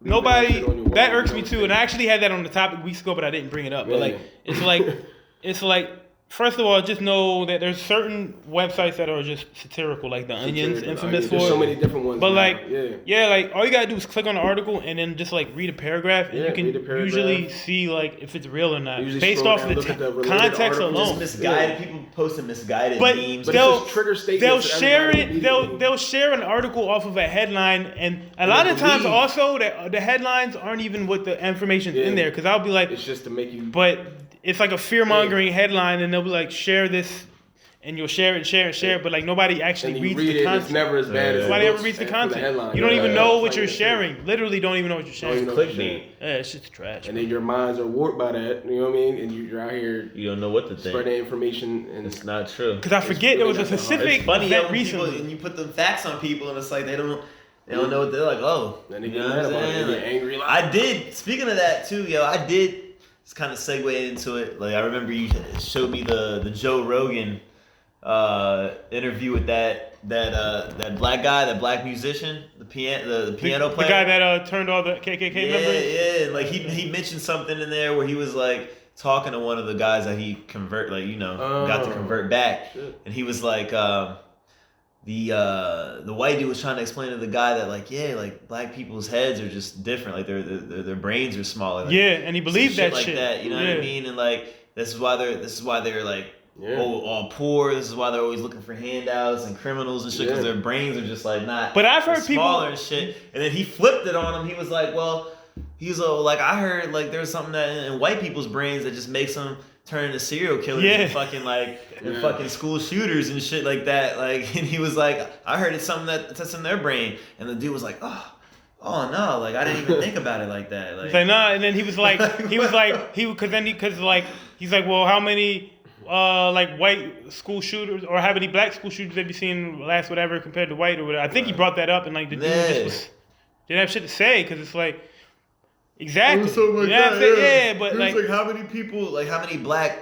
nobody that irks me too, and I actually had that on the topic weeks ago, but I didn't bring it up. But like, it's like. First of all, just know that there's certain websites that are just satirical, like The Onion's infamous for. There's so many different ones. But now. like, like all you gotta do is click on the article and then just like read a paragraph, and you can usually see like if it's real or not, based off of the context alone. Misguided people posting misguided memes. But they'll trigger statements. They'll share it. They'll share an article off of a headline, and a lot of times also that the headlines aren't even what the information's in there, because I'll be like, it's just to make you. But it's like a fear-mongering headline, and they'll be like, share this, and you'll share it, but like nobody actually reads the content. It's never as bad as nobody ever reads the content. You don't even know what you're sharing. Literally don't even know what you're sharing. Clickbait. Yeah, it's just trash. And then your minds are warped by that, you know what I mean? And you're out here. You don't know what to think. Spreading information, and it's not true. Because I forget there was a specific event recently. And you put them facts on people, and it's like they don't know what they're like. Oh, and they get mad about it. They get angry. I did. Speaking of that too, I did. It's kind of segue into it. Like I remember you showed me the Joe Rogan interview with that black guy, that black musician, the piano player, the guy that turned all the KKK members. Yeah. Like he mentioned something in there where he was like talking to one of the guys that he got to convert back, and he was like. The white dude was trying to explain to the guy that like black people's heads are just different, like their brains are smaller. Like, and he believed that like shit. That, you know what I mean? And like this is why they're like all poor. This is why they're always looking for handouts and criminals and shit because their brains are just like not. But I've heard smaller and shit. And then he flipped it on him. He was like, well, like I heard like there's something that in white people's brains that just makes them turn into serial killers and fucking fucking school shooters and shit like that. Like, and he was like, I heard it's something that's in their brain. And the dude was like, oh no, like I didn't even think about it like that. Like, nah. And then he was like, he's like, well, how many like white school shooters or how many black school shooters have you seen last whatever compared to white or whatever? I think he brought that up, and like the dude just didn't have shit to say because it's like. Exactly. But like how many black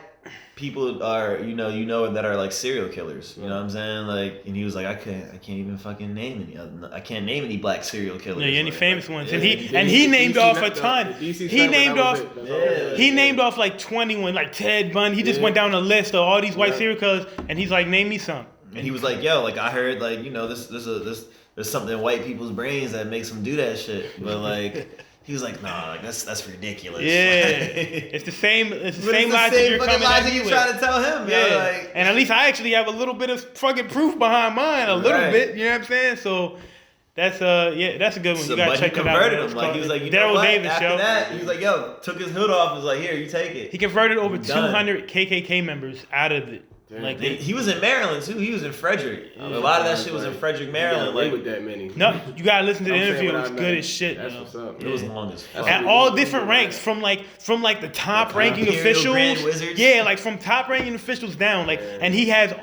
people are that are like serial killers? You know what I'm saying? Like, and he was like, I can't even fucking name any. I can't name any black serial killers. Yeah, any famous ones. And he named off a ton. He named off like 21, like Ted Bundy. He just went down a list of all these white serial killers, and he's like, name me some. And he was like, yo, like I heard like there's something in white people's brains that makes them do that shit, but like. He was like, nah, like that's ridiculous. Yeah, it's the same. It's the same logic you're coming at me with. Trying to tell him. Yeah, like, and at least I actually have a little bit of fucking proof behind mine, a little bit. You know what I'm saying? So that's that's a good one. So, you gotta check that out. He converted him. Like he was like, Daryl Davis After show. that, he was like, yo, took his hood off. And was like, here, you take it. He converted over 200 KKK members out of it. Like he was in Maryland too. He was in Frederick. A lot of that shit was in Frederick, Maryland. Like with that many. No, you gotta listen to the interview. It was good as shit. That's what's up. It was long as fuck. At all different ranks, from the top ranking officials. Yeah, like from top ranking officials down. Like, and he has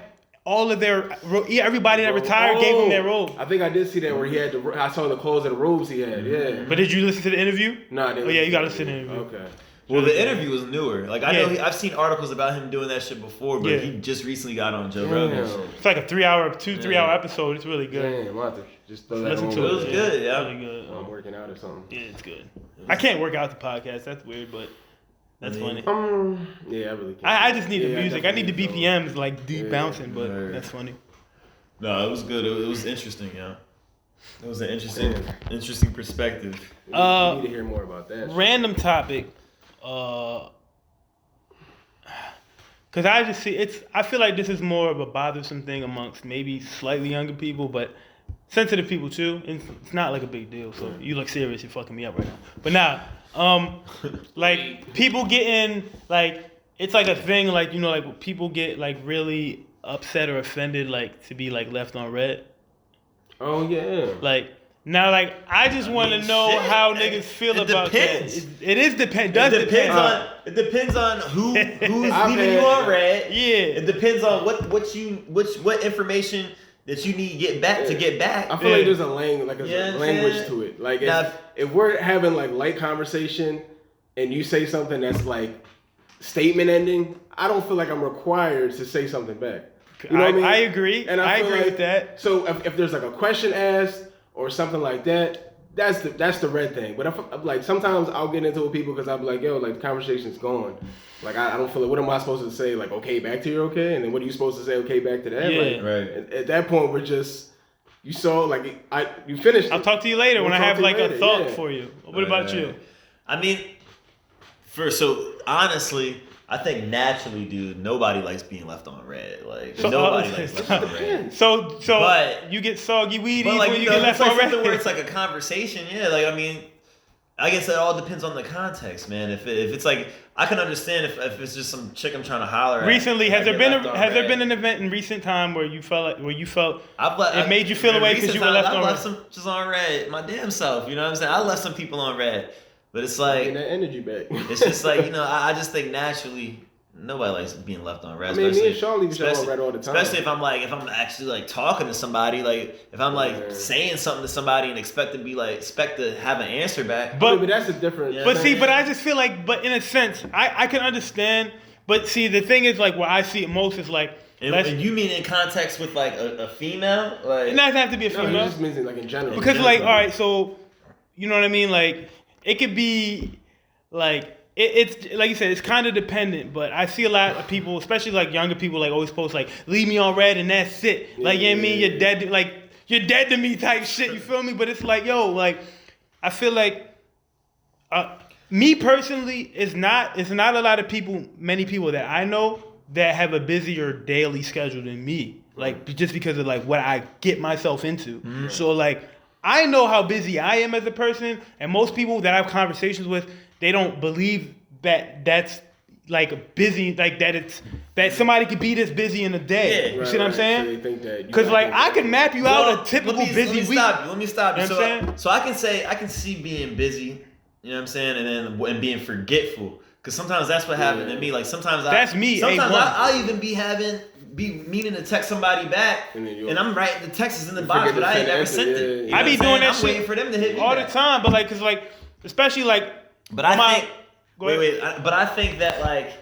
all of everybody that retired gave him their robe. I think I did see that where he had I saw the clothes and the robes he had. Yeah. But did you listen to the interview? No, I didn't. Oh yeah, you gotta listen to the interview. Okay. Well, the interview was newer. Like I know I've seen articles about him doing that shit before, but he just recently got on Joe Rogan. It's like a 3 hour episode. It's really good. Damn, I have to just throw that listen on. to it. It was good. Yeah, really good. I'm working out or something. Yeah, it's good. I can't work out the podcast. That's weird, but that's funny. Yeah, I really can't. I just need the music. I need the BPMs like deep bouncing, but that's funny. No, it was good. It was interesting, yeah. It was an interesting perspective. We need to hear more about that. Random topic. Because I just see I feel like this is more of a bothersome thing amongst maybe slightly younger people, but sensitive people too. It's not like a big deal. So you look serious, you're fucking me up right now. But nah, like people getting like it's like a thing like like people get like really upset or offended like to be like left on red. Oh yeah. Like. Now, like, I just want to know how niggas feel about that. It is depend. It depends on who's leaving you on red. Yeah. It depends on what information that you need to get back. I feel like there's a language to it. Like if we're having like light conversation and you say something that's like statement ending, I don't feel like I'm required to say something back. You know what I mean? I agree. And I agree like, with that. So if there's like a question asked or something like that, that's the red thing. But if like sometimes I'll get into it with people because I'll be like, yo, like the conversation's gone. Like I don't feel like, what am I supposed to say? Like, okay, back to you're okay, and then what are you supposed to say? Okay, back to that. Yeah. Like, Right. At that point, we're just you saw like you finished. I'll talk to you later when I have like a thought for you. What about you? I mean, so honestly, I think naturally, dude, nobody likes being left on red. Like nobody likes left on red. So But you get soggy weedies like, when you get left like on red. something where it's like a conversation, yeah. Like I mean, I guess it all depends on the context, man. If it's like I can understand if it's just some chick I'm trying to holler at. Recently, has there been an event in recent time where you felt it made you feel away because you were left on red? I left some just on red, my damn self. You know what I'm saying? I left some people on red, but it's like getting that energy back. It's just like I just think naturally. Nobody likes being left on red. I mean, me and Sean leave each other on red all the time. Especially if I'm actually like talking to somebody, like if I'm like saying something to somebody and expect to have an answer back. But that's a different. But see, but I just feel like, but in a sense, I can understand. But see, the thing is, like, where I see it most is like. And you mean in context with like a female? Like, it doesn't have to be a female. No, it just means like in general. Because like, all right, so you know what I mean? Like, it could be like. It's like you said, it's kind of dependent, but I see a lot of people, especially like younger people, like always post like, leave me on red and that's it. Like, you know what I mean? You're dead, like, you're dead to me type shit, you feel me? But it's like, yo, like, I feel like, me personally, it's not a lot of people, many people that I know that have a busier daily schedule than me. Like, just because of like what I get myself into. Mm-hmm. So like, I know how busy I am as a person, and most people that I have conversations with, they don't believe that that's like busy, like that somebody could be this busy in a day. Yeah, you see what I'm saying? So they think that because like I can map you out a typical busy week. Let me stop you. You know what I'm saying? So I can see being busy. You know what I'm saying? And being forgetful. Because sometimes that's what happened to me. Like sometimes that's me. Sometimes I'll even be meaning to text somebody back, and I'm writing the text is in the box, but I ain't never sent it. I be doing that shit waiting for them to hit me all back. the time. But like, cause like, especially like. But I think. But I think that like.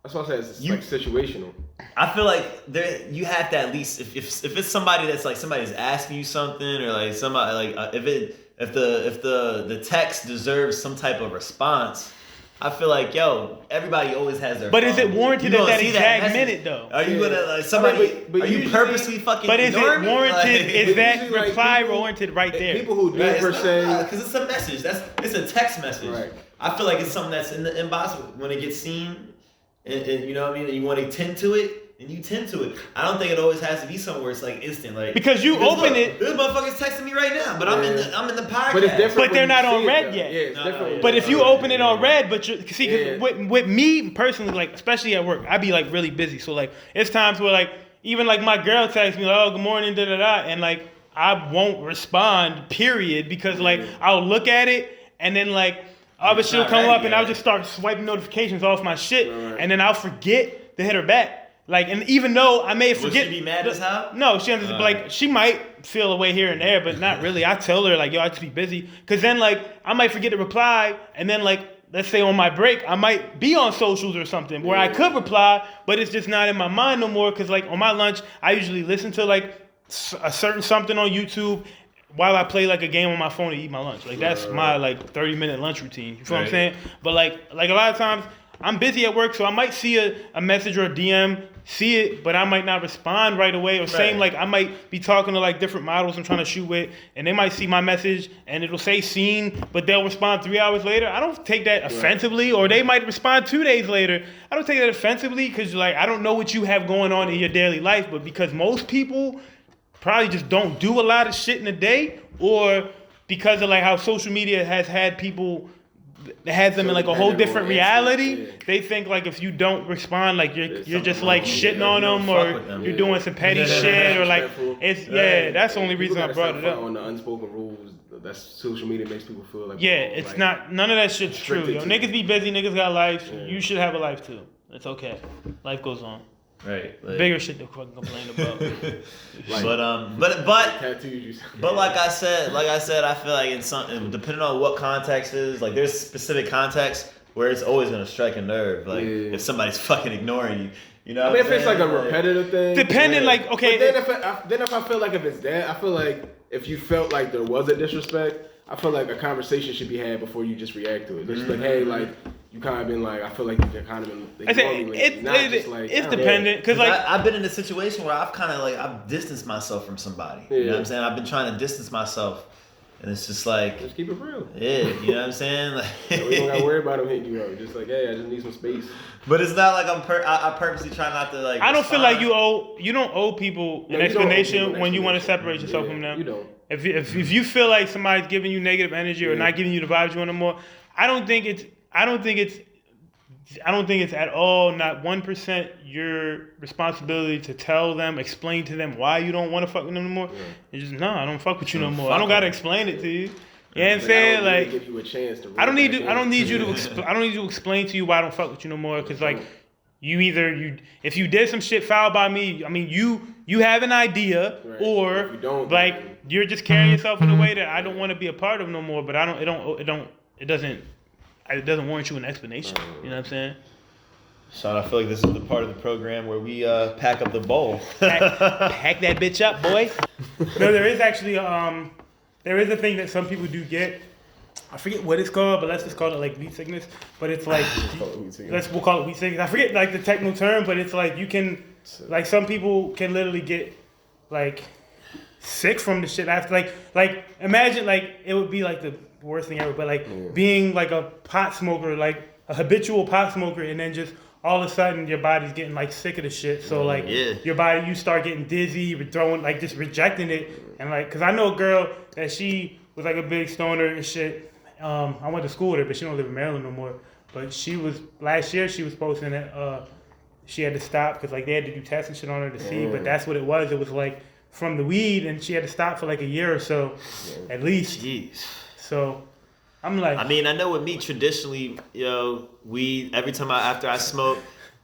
That's what I said. It's like situational. I feel like you have to at least if it's somebody that's like somebody's asking you something or like somebody like if the text deserves some type of response. I feel like, everybody always has their. But phone. Is it warranted at that exact minute though? Are you gonna like somebody? But are you purposely fucking? But is it warranted? Like, is that reply warranted right there? People who do per se, because it's a message. It's a text message. Right. I feel like it's something that's in the inbox when it gets seen, and you know what I mean. And you want to tend to it. And you tend to it. I don't think it always has to be somewhere it's like instant, like because you open it. This motherfucker's texting me right now, but I'm in the podcast. But it's different. But they're not on red yet. Yeah, it's different. But if you open it on red, but you see, with me personally, like especially at work, I be like really busy. So like it's times where like even like my girl texts me like, oh, good morning, da da da, and like I won't respond, period, because like I'll look at it and then like she'll come up and I'll just start swiping notifications off my shit, and then I'll forget to hit her back. Like, and even though I may forget. Would she be mad as hell? No, she might feel away here and there, but not really. I tell her, like, yo, I just be busy. Because then, like, I might forget to reply, and then, like, let's say on my break, I might be on socials or something where I could reply, but it's just not in my mind no more. Because, like, on my lunch, I usually listen to, like, a certain something on YouTube while I play, like, a game on my phone to eat my lunch. Like, that's my, like, 30-minute lunch routine. You feel what I'm saying? But, like a lot of times, I'm busy at work, so I might see a message or a DM, see it, but I might not respond right away. Or same, like I might be talking to like different models I'm trying to shoot with, and they might see my message and it'll say seen, but they'll respond 3 hours later. I don't take that offensively, or they might respond 2 days later. I don't take that offensively because like I don't know what you have going on in your daily life, but because most people probably just don't do a lot of shit in a day, or because of like how social media has had people. It has them in like a whole different reality. Yeah. They think like if you don't respond, like you're just like shitting on them, or you're doing some petty shit, or like it's that's the only reason I brought it up. On the unspoken rules, that's social media makes people feel like it's like, not none of that shit's true. Yo, niggas be busy, niggas got lives. Yeah. You should have a life too. It's okay. Life goes on. Right, like, bigger shit to fucking complain about. but like I said, I feel like it's something depending on what context is. Like there's specific context, where it's always gonna strike a nerve, like if somebody's fucking ignoring you. You know, I mean, if it's like a repetitive thing, depending, like, okay. But then if I feel like if it's that, I feel like if you felt like there was a disrespect, I feel like a conversation should be had before you just react to it. Just like, hey, like you kind of been like, I feel like you kind of been. It's dependent because like I've been in a situation where I've kind of like I've distanced myself from somebody. You know what I'm saying? I've been trying to distance myself. And it's just like... Just keep it real. Yeah, you know what I'm saying? Like, we don't got to worry about them hitting you up. Just like, hey, I just need some space. But it's not like I purposely try not to like... I don't feel like you don't owe people an explanation when you want to separate yourself from them. You don't. If you feel like somebody's giving you negative energy or not giving you the vibes you want anymore, I don't think it's at all, not 1%, your responsibility to tell them, explain to them why you don't want to fuck with them anymore. It's just, I don't fuck with you no more. I don't gotta explain it to you. You know what I'm saying? Like, give you a chance to I don't need you to explain to you why I don't fuck with you no more. Cause like, if you did some shit foul by me, I mean, you have an idea, or if you don't, like, you're just carrying yourself in a way that I don't want to be a part of no more. But it doesn't warrant you an explanation. You know what I'm saying? Sean, I feel like this is the part of the program where we pack up the bowl. Pack that bitch up, boy. No, there is actually there is a thing that some people do get. I forget what it's called, but let's just call it like weed sickness. But it's like we'll call it weed sickness. I forget like the technical term, but it's like you can like some people can literally get like sick from the shit after like imagine like it would be like the worst thing ever, but like being like a pot smoker, like a habitual pot smoker, and then just all of a sudden your body's getting like sick of the shit. So like your body, you start getting dizzy, throwing like just rejecting it, and like because I know a girl that she was like a big stoner and shit. I went to school with her, but she don't live in Maryland no more. But she was last year. She was posting that she had to stop because like they had to do tests and shit on her to see. But that's what it was. It was like from the weed, and she had to stop for like a year or so, at least. Jeez. So I'm like, I mean, I know with me traditionally, weed. Every time after I smoke,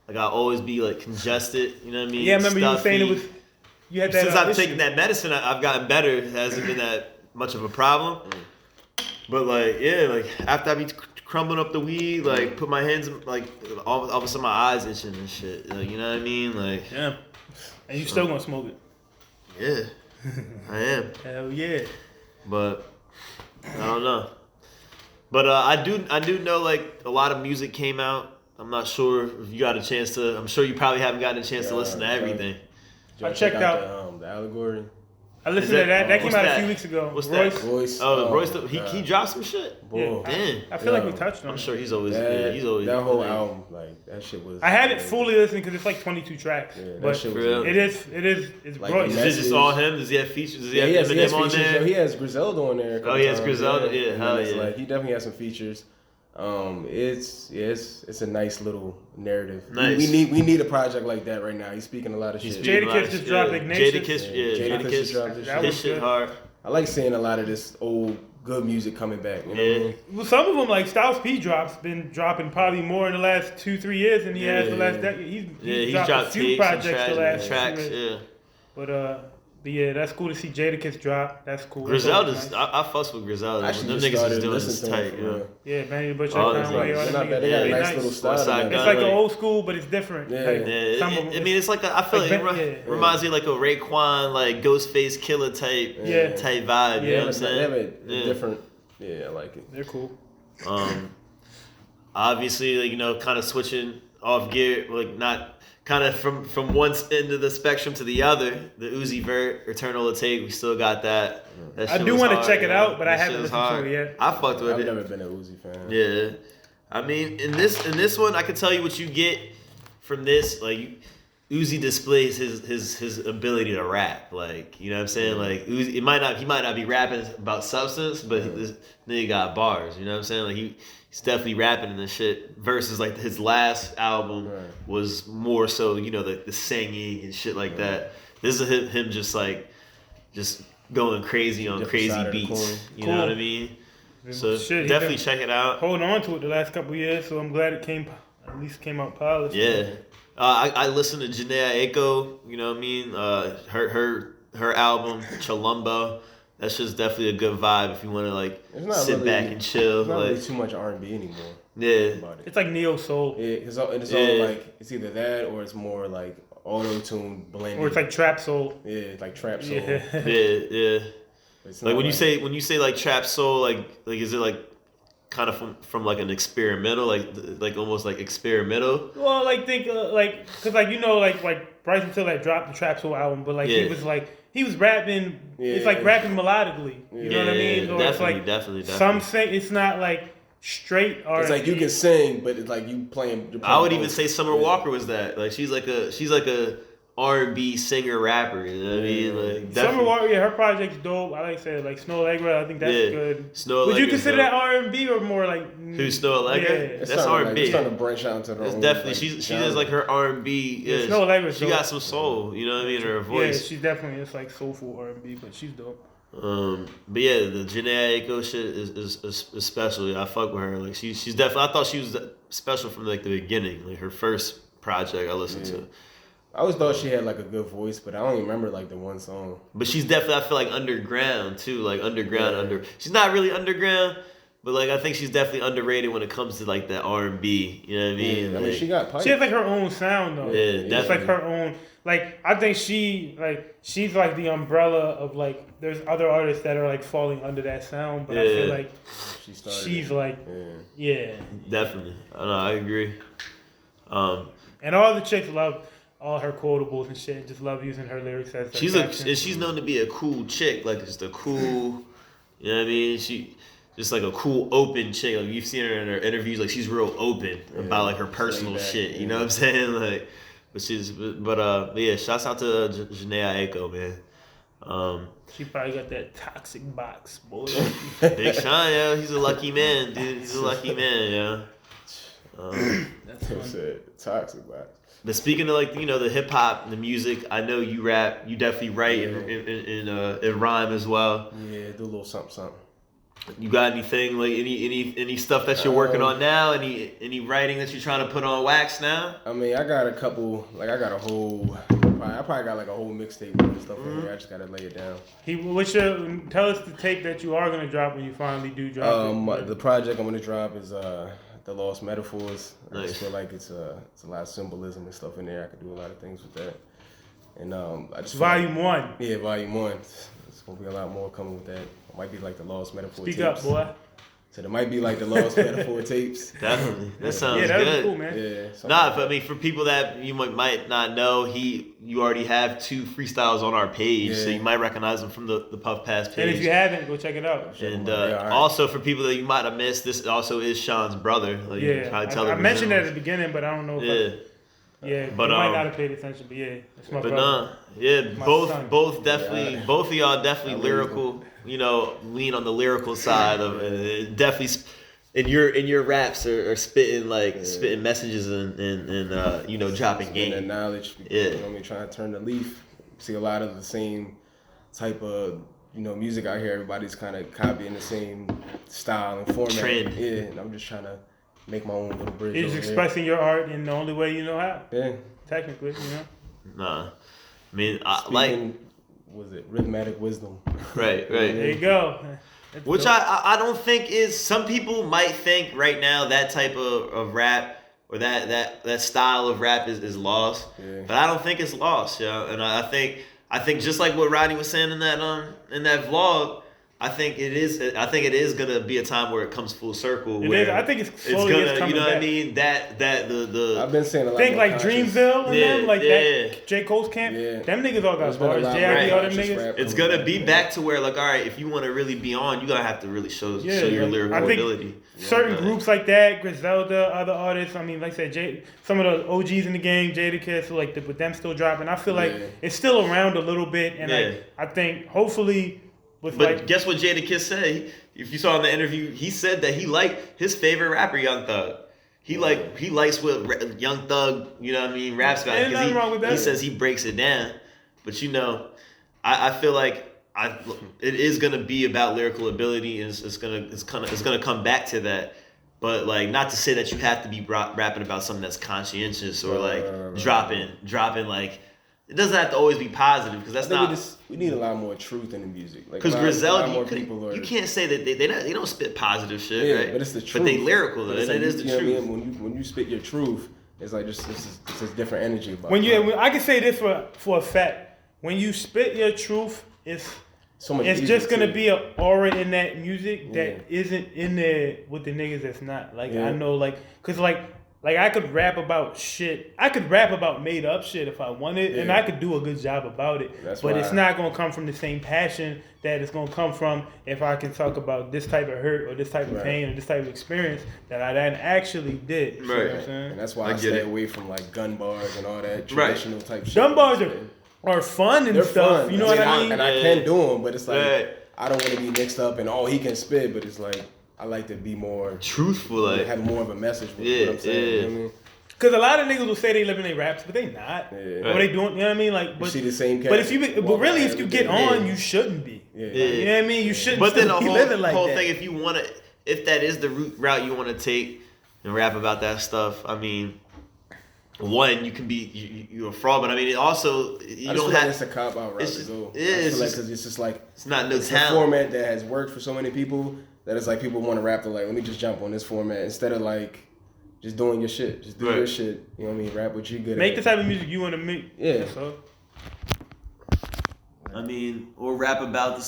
like I always be like congested. You know what I mean? Yeah, I remember you were saying it was. You had that. Since I've taken that medicine, I've gotten better. It hasn't been that much of a problem. But like, like after I be crumbling up the weed, like put my hands like all of a sudden my eyes itching and shit. Like, you know what I mean? Like, yeah. And you still gonna smoke it? Yeah, I am. Hell yeah. But I don't know. But I do know like a lot of music came out. I'm not sure if you got a chance to. I'm sure you probably haven't gotten a chance to listen to everything. I checked out the Allegory. I listened to that. That came out a few weeks ago. What's Royce? that? Royce. Oh, Royce. He dropped some shit. Boy. Yeah. Damn. I feel like we touched on it. I'm sure he's always. That whole album, like that shit was. I haven't fully listened because it's like 22 tracks. Yeah, that but shit was. It's like Royce. Is it just all him? Does he have features? Does he have he has Eminem on features. there? So he has Griselda on there. Oh, he has Griselda. Yeah, hell yeah. Like, he definitely has some features. It's a nice little narrative. Nice. We need a project like that right now. He's speaking a lot of shit. Jadakiss just dropped Ignatius. Jadakiss just dropped this shit. His shit hard. I like seeing a lot of this old good music coming back. You know what I mean? Well, some of them, like Styles P been dropping probably more in the last 2-3 years than he has the last decade. He's dropped a few projects the last tracks. few years. Yeah. But yeah, that's cool to see Jadakiss drop. That's cool. Griselda's, nice. I fuss with Griselda. I Them niggas is doing this tight. Yeah, Benny the Butcher, Conway, They're not bad. They got a nice little style. It's like an old school, but it's different. Yeah. I mean, it's like I feel like it reminds me of like a Raekwon, like Ghostface Killer type vibe. You know what I'm saying? They have a different. Yeah, I like it. They're cool. Obviously, like kind of switching off gear, like not. Kind of from one end of the spectrum to the other, the Uzi Vert, Eternal Take, we still got that. I do want to check it out, but I haven't listened to it yet. I fucked with it. I've never been an Uzi fan. Yeah, I mean, in this one, I can tell you what you get from this. Like, Uzi displays his ability to rap. Like, you know what I'm saying? Like, Uzi, he might not be rapping about substance, but this nigga got bars. You know what I'm saying? Like he's definitely rapping in this shit versus like his last album was more so, the singing and shit like that. This is him just going crazy on crazy beats. You know what I mean? So definitely check it out. Hold on to it the last couple of years, so I'm glad it at least came out polished. Yeah. I listened to Janae Aiko, you know what I mean? Her album, Chalumbo. That's just definitely a good vibe if you want to like sit really, back and chill. It's not like really too much R&B anymore. yeah, About it. It's like neo soul. Yeah, it's all like it's either that or it's more like auto tune blended. Or it's like trap soul. Yeah, it's like trap soul. yeah. It's Like not when you say like trap soul, like is it like kind of from like an experimental, like almost like experimental? Well, like think like because like you know like Bryson Tiller dropped the trap soul album, but like he was rapping. It's like rapping melodically. You know what I mean? Or Definitely. Some say it's not like straight R&B. It's like you can sing, but it's like you playing I would even say Summer Walker was that. Like she's like a R&B singer rapper. You know what I mean? Like Summer Walker, her project's dope. I like to say like Snow Allegra. I think that's good. Snow Allegra. Would you consider that R&B or more like who Snow Allegra? Yeah. That's R&B. It's starting to branch out into It's definitely she has like her R&B. Yeah, Snow Allegra. She got some soul. You know what I mean? Her voice. Yeah, she's definitely it's like soulful R&B, but she's dope. But yeah, the Janae Aiko shit is special. Yeah, I fuck with her. Like she's definitely. I thought she was special from like the beginning. Like her first project I listened to. I always thought she had like a good voice, but I don't even remember like the one song. But she's definitely, I feel like underground too. Like underground. She's not really underground, but like I think she's definitely underrated when it comes to like that R&B. You know what I mean? I mean, she got pipes. She has like her own sound though. Yeah, definitely. It's like her own. Like I think she's like the umbrella of like there's other artists that are like falling under that sound, but I feel like she's like definitely. I know, I agree. And all the chicks love all her quotables and shit. Just love using her lyrics as she's known to be a cool chick, like just a cool. You know what I mean? She just like a cool open chick. Like you've seen her in her interviews, like she's real open about like her personal shit. You know what I'm saying? Like. But yeah, shouts out to Janae Aiko, man. She probably got that toxic box, boy. Big Sean, yeah, he's a lucky man, dude. He's a lucky man, yeah. That's toxic box. But speaking of like the hip hop, the music, I know you rap. You definitely write in rhyme as well. Yeah, do a little something. You got anything like any stuff that you're working on now? Any writing that you're trying to put on wax now? I mean, I got a couple. Like I got a whole. I probably got like a whole mixtape and stuff in there. I just gotta lay it down. Tell us the tape that you are gonna drop when you finally do drop it. The project I'm gonna drop is The Lost Metaphors. Nice. I just feel like it's a lot of symbolism and stuff in there. I could do a lot of things with that. And I just Volume 1. Yeah, Volume 1. It's gonna be a lot more coming with that. It might be like the Lost Metaphor tapes. Speak up, boy. So there might be like the Lost Metaphor tapes. Definitely. That sounds good. Yeah, that good. would be cool, man. Yeah. But I mean, for people that you might not know, you already have 2 freestyles on our page, so you might recognize them from the Puff Pass page. And if you haven't, go check it out. And also for people that you might have missed, this also is Sean's brother. Like, I mentioned that at the beginning, but I don't know if but you might not have paid attention, but it's my brother. Both definitely, both of y'all definitely lyrical. Lean on the lyrical side of it. Definitely. And your raps are spitting spitting messages and dropping game. And knowledge. You know what I mean? Trying to turn the leaf. See a lot of the same type of music out here. Everybody's kind of copying the same style and format. Trend. Yeah, and I'm just trying to make my own little bridge. It's expressing your art in the only way you know how. Yeah. Technically, Nah. I mean, was it rhythmatic wisdom? Right. There you go. Which I don't think is. Some people might think right now that type of rap or that style of rap is lost, but I don't think it's lost, And I think just like what Rodney was saying in that vlog. I think it is gonna be a time where it comes full circle. I think it's slowly coming you know back. what I mean? That the I've been saying a lot. Think like Dreamville and them, like that J. Cole's camp. Yeah. Them niggas all got bars. J.I.B. all them niggas. It's gonna be back to where like, all right, if you want to really be on, you gotta have to really show your lyrical ability. Certain groups like that, Griselda, other artists. I mean, like I said, some of the OGs in the game, Jadakiss, with them still dropping. I feel like it's still around a little bit, and I think hopefully. But guess what Jadakiss said? If you saw in the interview, he said that he liked his favorite rapper, Young Thug. He likes what Young Thug, raps about. Ain't nothing wrong with that. He says he breaks it down. But I feel like it is gonna be about lyrical ability, and it's gonna come back to that. But not to say that you have to be rapping about something that's conscientious or dropping it doesn't have to always be positive because that's not. We need a lot more truth in the music. Because Griselda, you can't say that they don't spit positive shit, right? But it's the truth. But they lyrical, and it is the truth. What I mean? When you spit your truth, it's like it's a different energy about I can say this for a fact. When you spit your truth, it's just gonna be an aura in that music that isn't in there with the niggas that's not. Like I know, like, cause like I could rap about shit. I could rap about made up shit if I wanted, and I could do a good job about it. But it's not gonna come from the same passion that it's gonna come from if I can talk about this type of hurt or this type of pain or this type of experience that I then actually did. You know what I'm saying? And that's why I stay away from like gun bars and all that traditional type shit. Gun bars are fun and They're stuff. Fun. You know what I mean? And I can do them, but it's like I don't want to be mixed up and he can spit, but it's like I like to be more truthful, like have more of a message with what I'm saying. You know what I mean? Because a lot of niggas will say they live in their raps, but they not. What they doing? You know what I mean? Like, but you see the same. But if you get on, you shouldn't be. You know what I mean? You shouldn't. But then the be living like whole that. thing, if that is the route you want to take and rap about that stuff, I mean, one, you can be you're a fraud, but I mean, it also you don't have. It's a cop out route to go. It's just like it's not no it's talent. a format that has worked for so many people that it's like people want to rap. They're like, let me just jump on this format instead of like. Just doing your shit. Just do your shit. You know what I mean? Rap what you good at. Make the type of music you want to make. Yeah. So. I mean, or rap about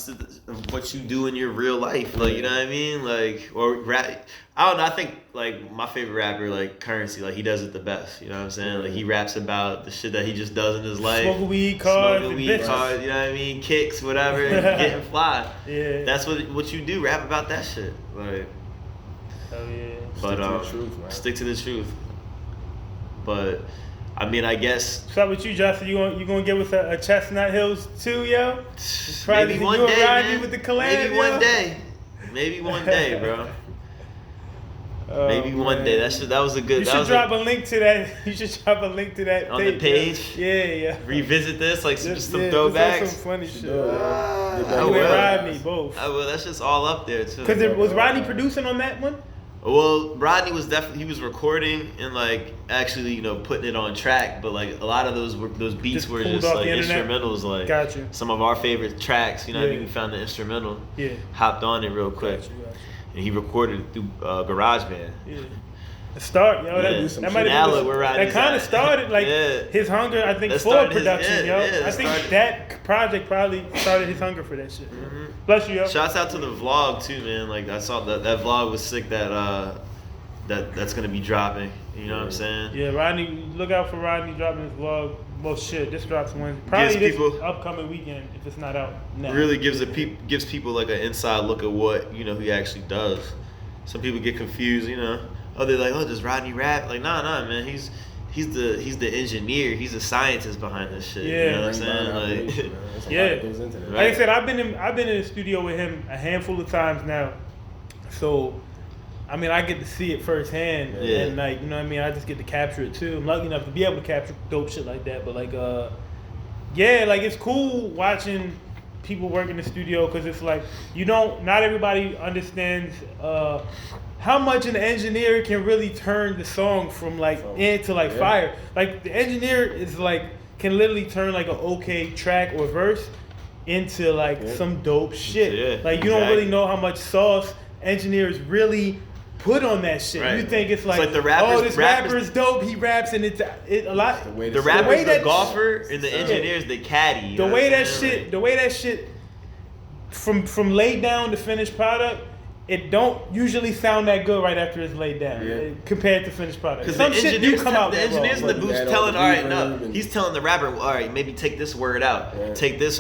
what you do in your real life. Like, you know what I mean? Like, or rap. I don't know. I think, like, my favorite rapper, like, Currency, like, he does it the best. You know what I'm saying? Like, he raps about the shit that he just does in his life. Smoking weed, cars, you know what I mean? Kicks, whatever, and getting fly. Yeah. That's what you do. Rap about that shit. Like. Oh yeah. But stick to the truth. But I mean, I guess. What's up with you, Justin? You gonna get with a Chestnut Hills too, yo? Maybe one day, man. With the collab, Maybe one day. Maybe one day, bro. Maybe one day. That was a good. You should drop a link to that. You should drop a link to that on the page. Yeah. Revisit this, like some throwbacks. Some funny shit. I will. Rodney, both. I will. That's just all up there too. Because was Rodney producing on that one? Well, Rodney was definitely recording and like actually putting it on track, but like a lot of those beats just were just like instrumentals, like gotcha. Some of our favorite tracks. You know what I mean? We found the instrumental. Yeah. Hopped on it real quick. Gotcha. And he recorded it through GarageBand. Yeah. The start, yo. That might have been. That kind of started like his hunger. I think for production, yo. I think that project probably started his hunger for that shit. Mm-hmm. Bless you, yo. Shouts out to the vlog too, man. Like I saw that vlog was sick. That's gonna be dropping. You know what I'm saying? Yeah, Rodney. Look out for Rodney dropping his vlog. Well, shit, this drops Wednesday. Probably this upcoming weekend if it's not out now. Really gives people like an inside look at what he actually does. Some people get confused, Oh, they're like, does Rodney rap? Like, nah, man. He's the engineer. He's the scientist behind this shit. Yeah, you know what I'm saying? Like, yeah. Like I said, I've been in the studio with him a handful of times now, so. I mean, I get to see it firsthand, and like, you know what I mean? I just get to capture it too. I'm lucky enough to be able to capture dope shit like that, but like, like it's cool watching people work in the studio because it's like, not everybody understands how much an engineer can really turn the song from like into like fire. Like the engineer is like, can literally turn like an okay track or verse into like some dope shit. Yeah, like you don't really know how much sauce engineers really put on that shit. Right. You think it's like the rappers, this rapper is dope. He raps and it's a lot. The rapper's the golfer and the engineer's the caddy. The way that shit from laid down to finished product, it don't usually sound that good right after it's laid down compared to finished product. Because the engineers in the booth telling, all right, no, he's telling the rapper, all right, maybe take this word out, take this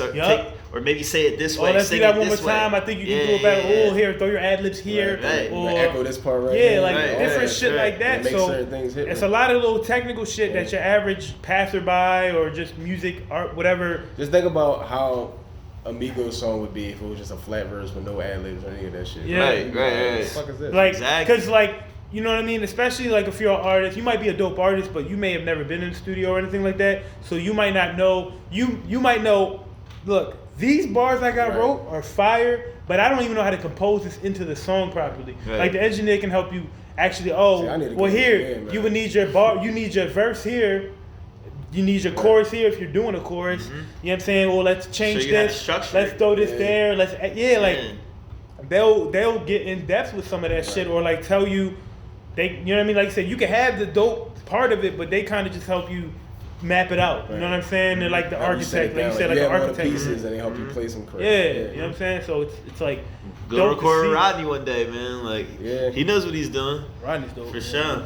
or maybe say it this way. Let's do that one more time. I think you can do it better. Oh, here, throw your ad libs here. Right. Or echo this part right here. Different shit like that. Make so certain things hit it's a lot of little technical shit that your average passerby or just music, art, whatever. Just think about how Amigo's song would be if it was just a flat verse with no ad libs or any of that shit. Yeah. Right. What the fuck is this? Like, because like, you know what I mean? Especially like if you're an artist, you might be a dope artist, but you may have never been in the studio or anything like that. So you might not know. You might know. Look, these bars I got wrote are fire, but I don't even know how to compose this into the song properly. Right. Like the engineer can help you actually. You would need your bar. You need your verse here. you need your chorus here if you're doing a chorus. You know what I'm saying? Well, let's change this. Let's throw this there. Let's they'll get in depth with some of that shit, or like tell you you know what I mean? Like I said, you can have the dope part of it, but they kind of just help you map it out. You know what I'm saying? They're like the architect, like you said, like the architect. Pieces and they help you play some correct. Yeah, you know what I'm saying? So it's like go record with Rodney one day, man. Like he knows what he's doing. Rodney's dope for sure.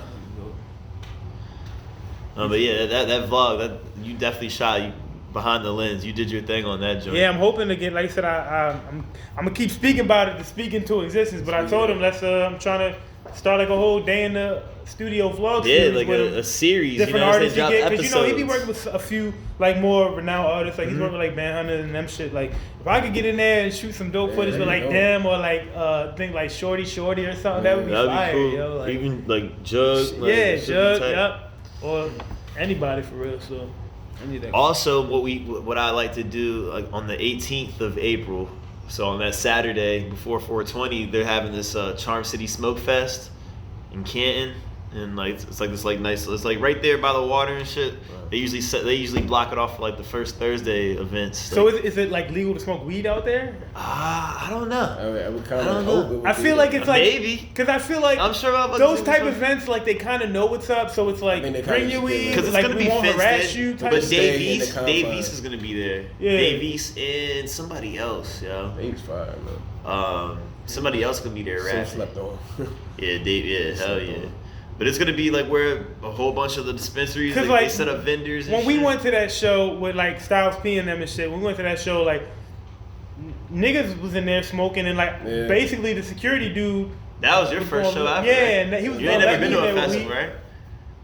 But yeah, that vlog that you definitely shot behind the lens. You did your thing on that joint. Yeah, I'm hoping to get. Like I said, I'm gonna keep speaking about it to speak into existence. But I told him I'm trying to start like a whole day in the studio vlog series. Like a series. Different artists you get, because you know he be working with a few like more renowned artists. Like he's working with like Van Hunter and them shit. Like if I could get in there and shoot some dope footage with like them or like think like Shorty or something, that would be fire. Cool. Yo, like, even like Jug. Jug. Yep. Or anybody for real. So I need that. Also, what I like to do like on the 18th of April. So on that Saturday before 420, they're having this Charm City Smoke Fest in Canton, and like it's like this like nice. It's like right there by the water and shit. Right. They usually block it off for like the first Thursday events. So is it like legal to smoke weed out there? I don't know. I don't know. I feel like it's like maybe because I feel like I'm sure those type of events like they kind of know what's up. So it's like bring your weed because it's like, gonna be fenced in. But Dave East is gonna be there. Yeah. Dave East and somebody else, yo. Dave's fire, man. Somebody else gonna be there, right? So slept on. Yeah, Dave. Yeah, hell yeah. But it's gonna be like where a whole bunch of the dispensaries, like, they set up vendors. And when we went to that show with like Styles P and them and shit, when we went to that show, like niggas was in there smoking, and like basically the security dude. That was your first show ever. Yeah, and he was. You ain't never been to a festival, right?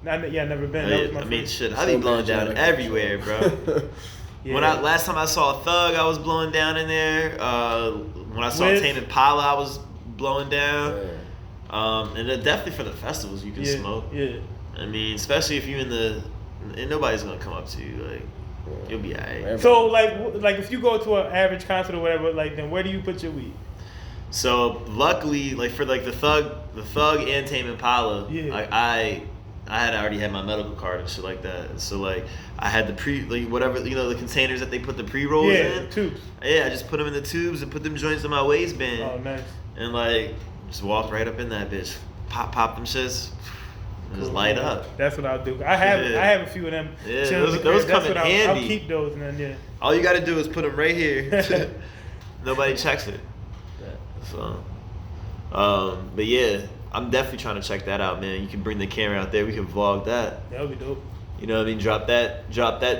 Never been. That was my first. Shit, I be blowing down everywhere, bro. Yeah. Last time I saw Thug, I was blowing down in there. When I saw Tame Impala, I was blowing down. Yeah. And then definitely for the festivals, you can smoke. Yeah. I mean, especially if you and nobody's gonna come up to you, like you'll be alright. So like if you go to an average concert or whatever, like then where do you put your weed? So luckily, like for like the Thug and Tame Impala, I had already had my medical card and shit like that. So like I had the whatever the containers that they put the pre-rolls in. Tubes. Yeah, I just put them in the tubes and put them joints in my waistband. Oh, nice. And like just walked right up in that bitch, pop them shits, and just light up. That's what I'll do. I have a few of them. Yeah, those come in handy. I'll keep those, and then all you gotta do is put them right here. Nobody checks it. So, but yeah, I'm definitely trying to check that out, man. You can bring the camera out there. We can vlog that. That would be dope. You know what I mean? Drop that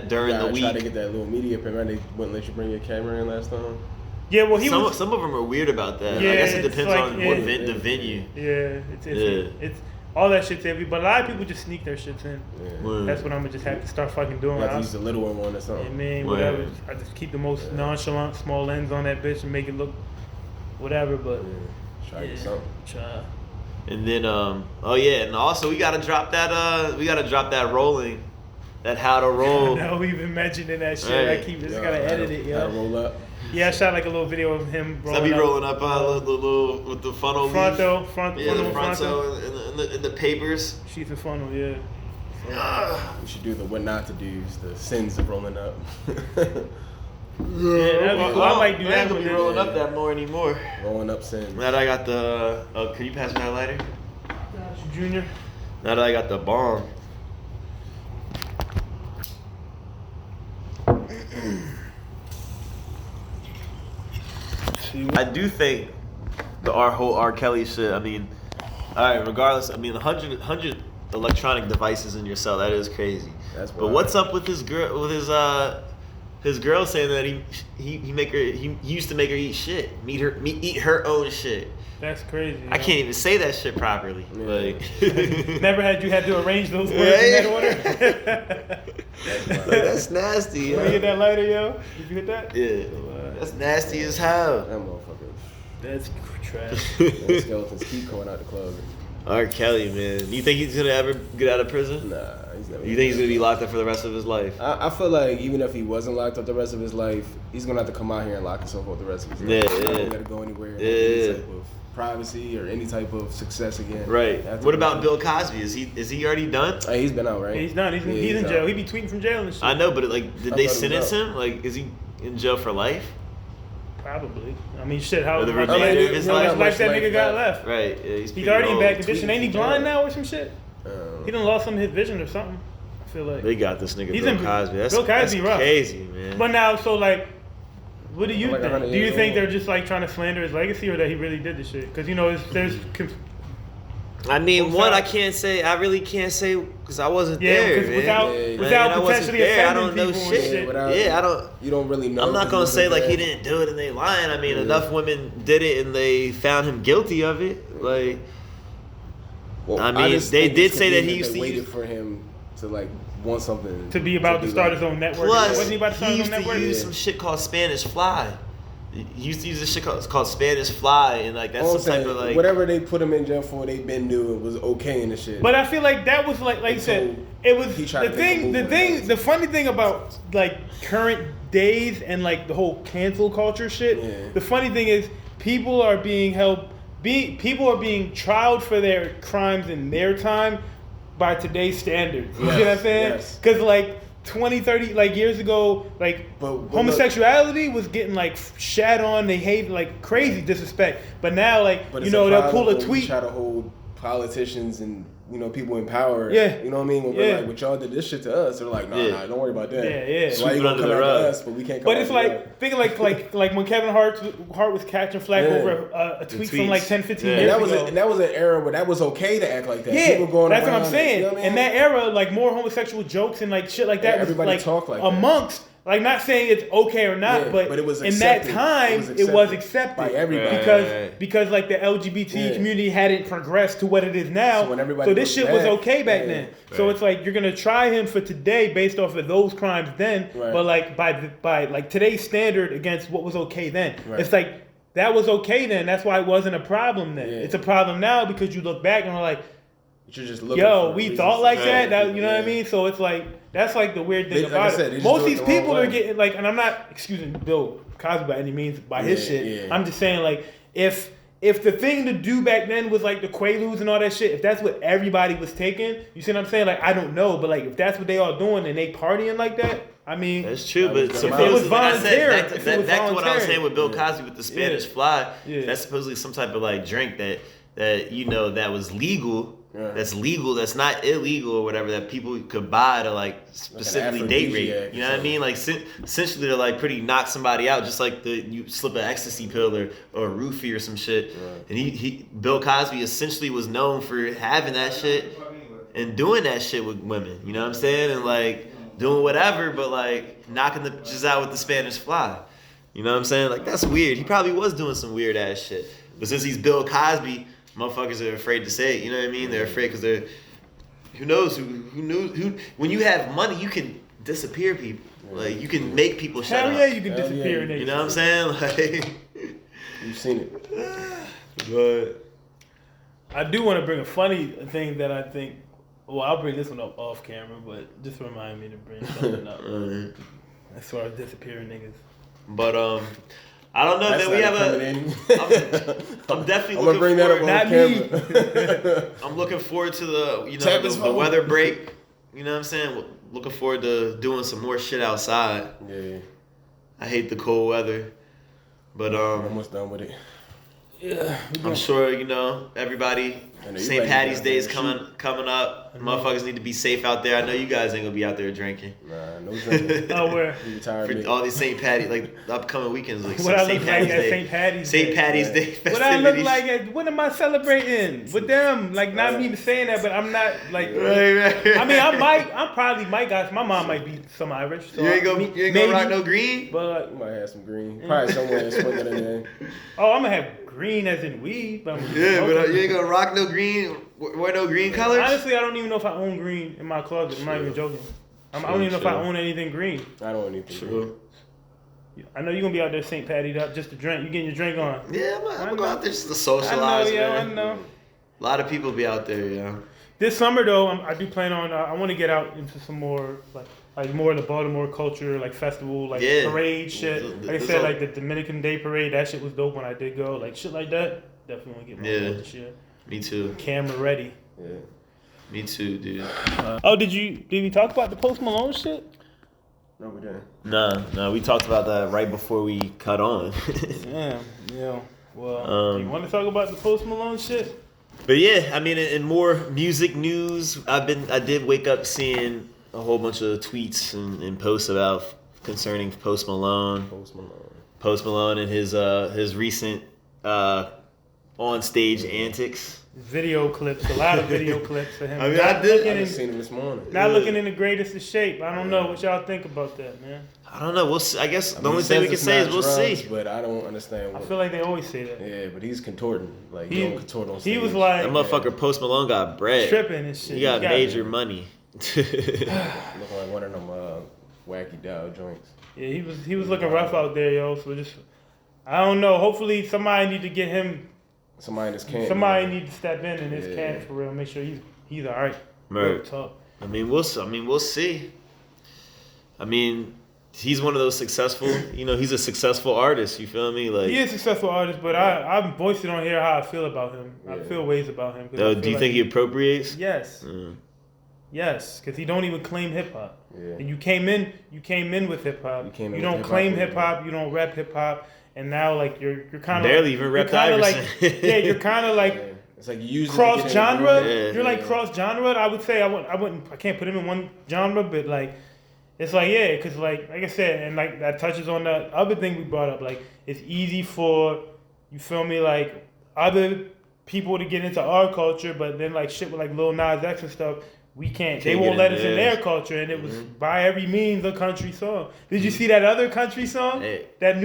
during the week. Try to get that little media pin. They wouldn't let you bring your camera in last time. Yeah, well, some of them are weird about that. Yeah, I guess it depends on the venue. Yeah, it's all that shit's heavy, but a lot of people just sneak their shits in. Yeah. That's what I'm gonna just have to start fucking doing. You have to use the little one or something. Yeah, man, whatever. I just keep the most nonchalant small lens on that bitch and make it look whatever. But try to get something. Try. And then and also we gotta drop that rolling. That how to roll. I know we've been mentioning that shit. Right. I just gotta edit it, yo. How to roll up. Yeah, I shot like a little video of him rolling up. So be rolling up the little with the funnel. Fronto. The fronto and the papers. Sheath and funnel, yeah. We should do the what not to do's, the sins of rolling up. I might do that. I ain't gonna be rolling up that more anymore. Rolling up sins. Now that I got the, can you pass me that lighter? Junior. Now that I got the bomb. I do think the whole R. Kelly shit. I mean, all right. Regardless, I mean, 100 electronic devices in your cell. That is crazy. But what's up with his girl? With his girl saying that he used to make her eat shit, eat her own shit. That's crazy. I can't even say that shit properly. Yeah. Like, never had you had to arrange those words in that order. That's nasty. Yo. You get that lighter, yo? Did you hit that? Yeah. That's nasty as hell. That motherfucker. That's trash. Those skeletons keep going out the closet. R. Kelly, man. You think he's gonna ever get out of prison? Nah, he's never. You think he's gonna be locked up for the rest of his life? I feel like even if he wasn't locked up the rest of his life, he's gonna have to come out here and lock himself up the rest of his life. Yeah. He gotta go anywhere. Yeah. privacy or any type of success again. Right. What about Bill Cosby? Is he already done? Hey, he's been out, right? Yeah, he's done. He's in jail. He be tweeting from jail and shit. I know, but like, did they sentence him? Like, is he in jail for life? Probably. I mean, shit. How The much remainder of his life life that nigga got left? Right. Yeah, He's already in bad condition. Ain't he blind jail. now or some shit? He done lost some of his vision or something. I feel like They got this nigga He's Bill in- Cosby. That's, Bill Cosby that's rough. crazy, man. But now, so like, what do you Like think? 100 Do you years think old. they're just like trying to slander his legacy, or that he really did the shit? Because you know, there's I mean, Both one, sides. I really can't say because I wasn't yeah, there, because man. without Yeah, yeah. without I wasn't potentially there. I offending don't know people and shit. shit. without- Yeah, I don't. You don't really know. I'm not 'cause gonna he say wasn't like he there. didn't do it and they lying. I mean, Yeah. enough women did it and they found him guilty of it. Like, Well, I mean, just they think did it's say that he convenient used they to waited use- for him to like want something To be about to be start like- his own network. plus Wasn't he about to start he his used own to network? use some shit called Spanish Fly. He used to use this shit called Spanish Fly, and like that's All I'm some type saying, of like. whatever they put him in jail for, they been knew it was okay in the shit. But I feel like that was like you said, it was he tried the to make a thing. move The on thing. that. The funny thing about like current days and like the whole cancel culture shit. Yeah. The funny thing is, people are being people are being trialed for their crimes in their time by today's standards. You see what I'm Yes, saying? yes. Because like 20, 30 like years ago, like But homosexuality was getting like shat on. They hated like crazy disrespect. But now like But you it's know they'll problem pull a when we tweet. try to hold politicians and people in power. Yeah. You know what I mean? When Yeah. we're like, "What y'all did this shit to us?" They're like, "Nah, Yeah. nah, don't worry about that." Yeah, yeah. Why Sweep you it gonna under come the after rug. us, but we can't come But it's after you? like thinking like when Kevin Hart was catching flack Yeah. over a tweet from like tweets. 10, 15 Yeah. years And ago. that was an era where that was okay to act like that. Yeah, People going that's what around I'm saying. you know what I In mean? that era, like more homosexual jokes and like shit like that Yeah, was everybody like talked like that. amongst. Like not saying it's okay or not, Yeah, but it was in that accepted. time it was accepted by everybody. because like the LGBT Yeah. community hadn't progressed to what it is now. So when everybody So this goes shit was back, okay back yeah. then. So Right. it's like you're gonna try him for today based off of those crimes then, Right. but like by like today's standard against what was okay then. Right. It's like that was okay then. That's why it wasn't a problem then. Yeah. It's a problem now because you look back and are like, You're just looking yo, for we reasons thought to like say that. it. That you know what I Yeah. mean? So it's like that's like the weird thing Like I about said, it. they just Most of do it these the wrong people are way. getting like, and I'm not excusing Bill Cosby by any means by his Yeah, shit. yeah. I'm just saying like if the thing to do back then was like the Quaaludes and all that shit, if that's what everybody was taking, you see what I'm saying? Like I don't know, but like if that's what they all doing and they partying like that, I mean, That's true, That but was- supposedly, If it was like I voluntary, said, if it was back to what I was voluntary. saying with Bill Cosby with the Spanish Fly. Yeah. That's supposedly some type of like drink that that was legal. Yeah. That's legal. That's not illegal or whatever. That people could buy to like specifically date rape. aphrodisiac or You know what I mean? Like essentially to like pretty knock somebody out, just like you slip an ecstasy pill or a roofie or some shit. Right. And he Bill Cosby essentially was known for having that shit and doing that shit with women. You know what I'm saying? And like doing whatever, but like knocking the bitches out with the Spanish Fly. You know what I'm saying? Like that's weird. He probably was doing some weird ass shit. But since he's Bill Cosby, motherfuckers are afraid to say it. You know what I mean? They're afraid because they're who knows who when you have money you can disappear people. Like you can make people shut hell up. yeah, you can Hell disappear yeah. in there. You know what I'm saying? Like You've seen it. but I do want to bring a funny thing that I think. Well, I'll bring this one up off camera, but just remind me to bring something up as far as disappearing niggas. But I don't know That's that we not have incriminating. I'm definitely I'm gonna looking bring that up forward. on Not camera. I'm looking forward to the Tap his the phone. weather break. You know what I'm saying? Looking forward to doing some more shit outside. Yeah, I hate the cold weather, but I'm almost done with it. Yeah, I'm sure everybody. I know you St. ready Patty's to Day is shoot. coming up. Motherfuckers need to be safe out there. I know you guys ain't gonna be out there drinking. Nah, no drinking. Oh, where? You retired For me. all these St. Patty, like the upcoming weekends, like What I St. look like Patty's at Day. St. Patty's Day. St. Patty's Day festivities. What I look like at, what am I celebrating with them? Like, not me even saying that, but I'm not, like, Right. I mean, I probably might, guys, my mom might be some Irish. So You ain't maybe, gonna rock no green. But, You might have some green. Probably somewhere sprinkled in there. oh, I'm going to have green as in weed. But I'm Yeah, but okay. you ain't gonna rock no green. Wear no green colors. Honestly, I don't even know if I own green in my closet. I'm not even joking. I don't even know if I own anything green. I don't want anything. True. I know you're going to be out there St. Patty'd up just to drink. You getting your drink on. Yeah, I'm gonna go out there just to I socialize. know, yeah, man. I know. A lot of people be out there, yeah. This summer, though, I do plan on. I want to get out into some more like more of the Baltimore culture, like festival, like Yeah. parade shit. Like I There's said, a- like the Dominican Day Parade. That shit was dope when I did go. Like shit like that. definitely want to get my Yeah. belt this year. Me too. Camera ready. Yeah. Me too, dude. Did we talk about the Post Malone shit? No, we didn't. Nah. We talked about that right before we cut on. Yeah. Well, do you want to talk about the Post Malone shit? But yeah, I mean, in more music news, I did wake up seeing a whole bunch of tweets and posts about concerning Post Malone and his recent on stage antics. Video clips, a lot of video clips for him. I mean, I just seen him this morning. Not looking in the greatest of shape. I don't know what y'all think about that, man. I don't know. We'll see. I guess the only thing we can say is we'll see. But I don't understand. I feel like they always say that. Yeah, but he's contorting. Like he don't contort on stage. He was like That motherfucker Post Malone got bread. tripping and shit. He got major money. looking like one of them wacky Dow joints. Yeah, he was looking rough out there, yo. So just I don't know. Hopefully somebody need to get him. Somebody in this camp. Somebody need to step in his camp for real. Make sure he's all right. Right. Talk. I mean, we'll see. I mean, he's one of those successful. He's a successful artist. You feel me? Like He is a successful artist, but I'm voicing on here how I feel about him. Yeah. I feel ways about him. do you think he appropriates? Yes. Yes, because he don't even claim hip hop. Yeah. And you came in with hip hop. You don't claim hip hop. You don't rep hip hop. And now like you're kind of barely even rep Iverson. You're kind of like It's like you use cross genre. Yeah. You're like cross genre. I would say I can't put him in one genre, but like it's like because like I said, and like that touches on the other thing we brought up. Like it's easy for you feel me like other people to get into our culture, but then like shit with like Lil Nas X and stuff. We can't. They won't let us in their culture, and it was by every means a country song. Did you see that other country song? Hey. That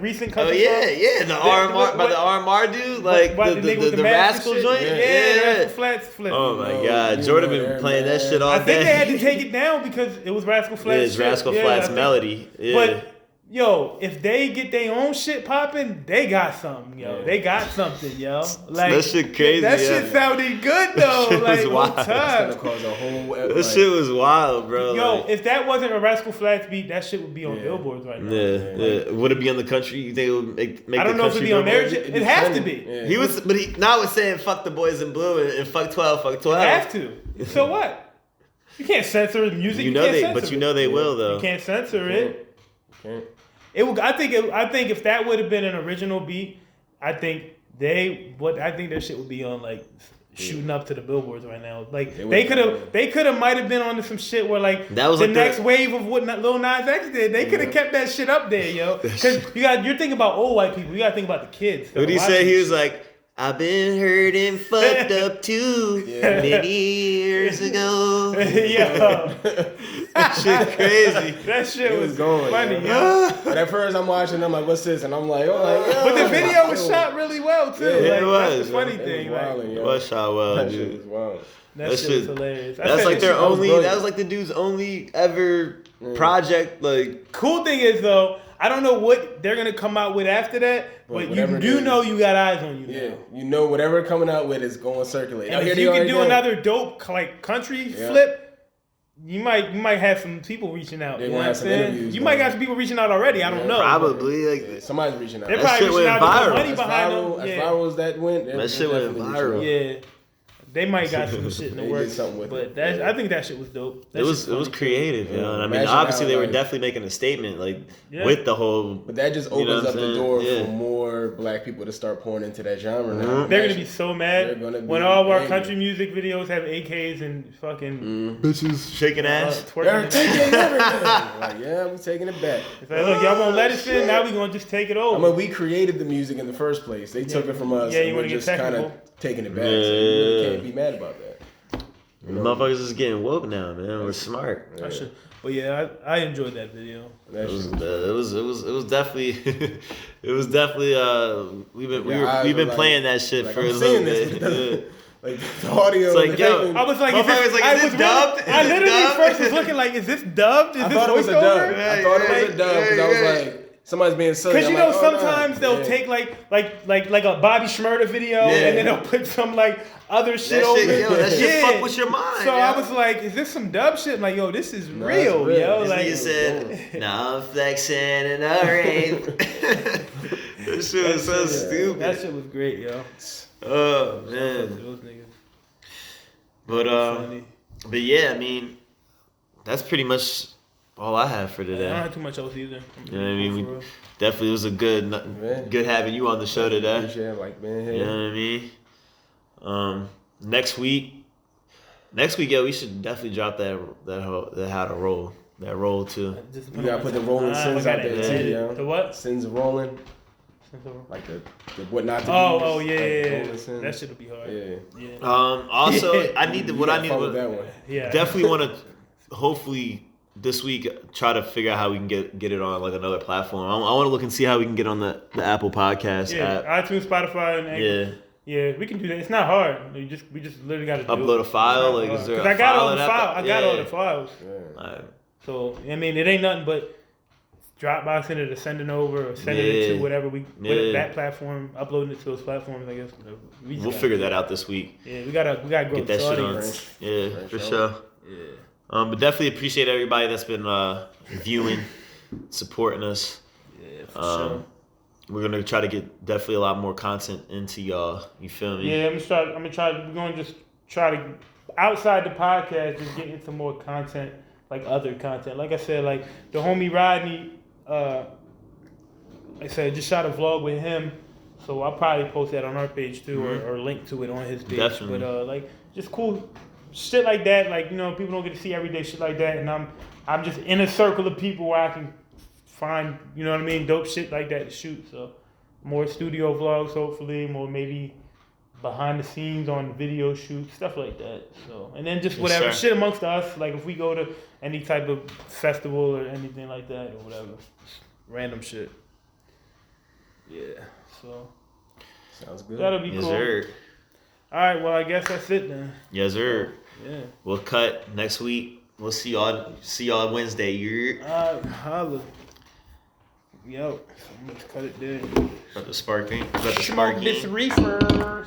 recent country song? Yeah, the RMR by the RMR dude, like the rascal joint. Yeah, Flats flip. Oh my God, Jordan been playing that shit all day. I think they had to take it down because it was Rascal Flats. Yeah, it's Rascal Flats melody. Yeah. But yo, if they get their own shit popping, they got something, yo. Yeah. They got something, yo. Like that shit crazy. That shit sounded good though. Like wild. That's gonna cause a whole. That shit was wild, bro. Yo, like, if that wasn't a Rascal Flats beat, that shit would be on billboards right now. Yeah. Would it be on the country? You think it would make I don't know if it'd be on there. It has to be. Yeah. He was saying fuck the boys in blue and fuck 12, fuck 12. It has to. So what? You can't censor music. But you know they will though. You can't censor it. I think if that would have been an original beat, I think their shit would be on like shooting up to the billboards right now. Like they could have might have been on some shit where like that was the like next wave of what Lil Nas X did. They could have kept that shit up there, yo. Because you're thinking about old white people. You gotta think about the kids. What did he say? He was like, I've been hurt and fucked up too many years ago. Yo. That shit crazy. That shit was going funny, yo. But at first I'm watching, I'm like, what's this? And I'm like, but the video was shot really well too. Yeah, it was. That's the funny thing. It was shot well, that dude. Shit was wild. That shit was hilarious. That's like their only. That was like the dude's only ever project. Like, cool thing is though, I don't know what they're gonna come out with after that, but you do know you got eyes on you. Yeah, now. you know whatever coming out with is going to circulate. And if you can do another dope like country flip, you might have some people reaching out. You know what I'm saying? You might have some people reaching out already. I don't know. Probably like somebody's reaching out. They're probably reaching out to put money behind them. As viral as that went, that shit went viral. Yeah. They might got some shit in the works, but I think that shit was dope. It was creative, you know. And I mean, obviously they were definitely making a statement, like with the whole. But that just opens up the door for more black people to start pouring into that genre now. They're gonna be so mad when all of our country music videos have AKs and fucking bitches shaking ass. They're taking everything. Like, yeah, we taking it back. It's like, look, y'all won't let us in. Now we gonna just take it over. I mean, we created the music in the first place. They took it from us. Yeah, you want to get technical. Taking it back, so you really can't be mad about that. Motherfuckers is getting woke now, man. We're smart. Yeah. But yeah, I enjoyed that video. It was definitely we've been playing that shit for a little bit. Like the audio, it's like, yo, I was like, is this dubbed? I literally first was looking like, is this dubbed? Is this voiceover? I thought it was a dub. I thought it was a dub because I was like. Somebody's being silly. Because you know sometimes they'll take like a Bobby Shmurda video and then they'll put some like other shit over it. That shit fuck with your mind. So I was like, is this some dub shit? I'm like, yo, this is real, yo. This like nigga said, nah, I'm flexing and alright. This shit was so stupid. That shit was great, yo. Oh man. Those niggas. But yeah, I mean, that's pretty much all I have for today. I don't have too much else either. You know what I mean? Definitely was a good having you on the show today. Appreciate like being here. You know what I mean? Next week, yeah, we should definitely drop that how to roll. That roll too. You gotta put the rolling sins out there too, yo. The what? Sins of rolling. Like the what not to do. Oh yeah. That shit'll be hard. Yeah. Also, I need that one. Yeah. Definitely want to hopefully this week try to figure out how we can get it on like another platform. I want to look and see how we can get on the Apple Podcast app. iTunes, Spotify, and Anchor. Yeah, we can do that. It's not hard. We just literally got to upload a file. Like, is there a I got file all the files. I got all the files. Yeah. So I mean, it ain't nothing but Dropboxing it or sending over or sending it to whatever we put it that platform, uploading it to those platforms. I guess we'll figure that out this week. Yeah, we gotta grow get that shit on. Yeah, for sure. Yeah. But definitely appreciate everybody that's been viewing, supporting us. Yeah, for sure. We're gonna try to get definitely a lot more content into y'all. You feel me? Yeah, we're gonna just try to outside the podcast, just get into more content, like other content. Like I said, like the homie Rodney, like I said, just shot a vlog with him, so I'll probably post that on our page too, or link to it on his page. Definitely. But like just cool shit like that. Like, you know, people don't get to see everyday shit like that, and I'm just in a circle of people where I can find, you know what I mean, dope shit like that to shoot. So more studio vlogs, hopefully, more maybe behind the scenes on video shoots, stuff like that. So, and then just whatever shit amongst us, like if we go to any type of festival or anything like that or whatever, just random shit. Yeah. So sounds good. That'll be cool. Sir. All right. Well, I guess that's it then. Yes, sir. Yeah. We'll cut next week. We'll see y'all Wednesday. All right. Holla. Yo, let's cut it there. Got the sparking. Smoke this reefer.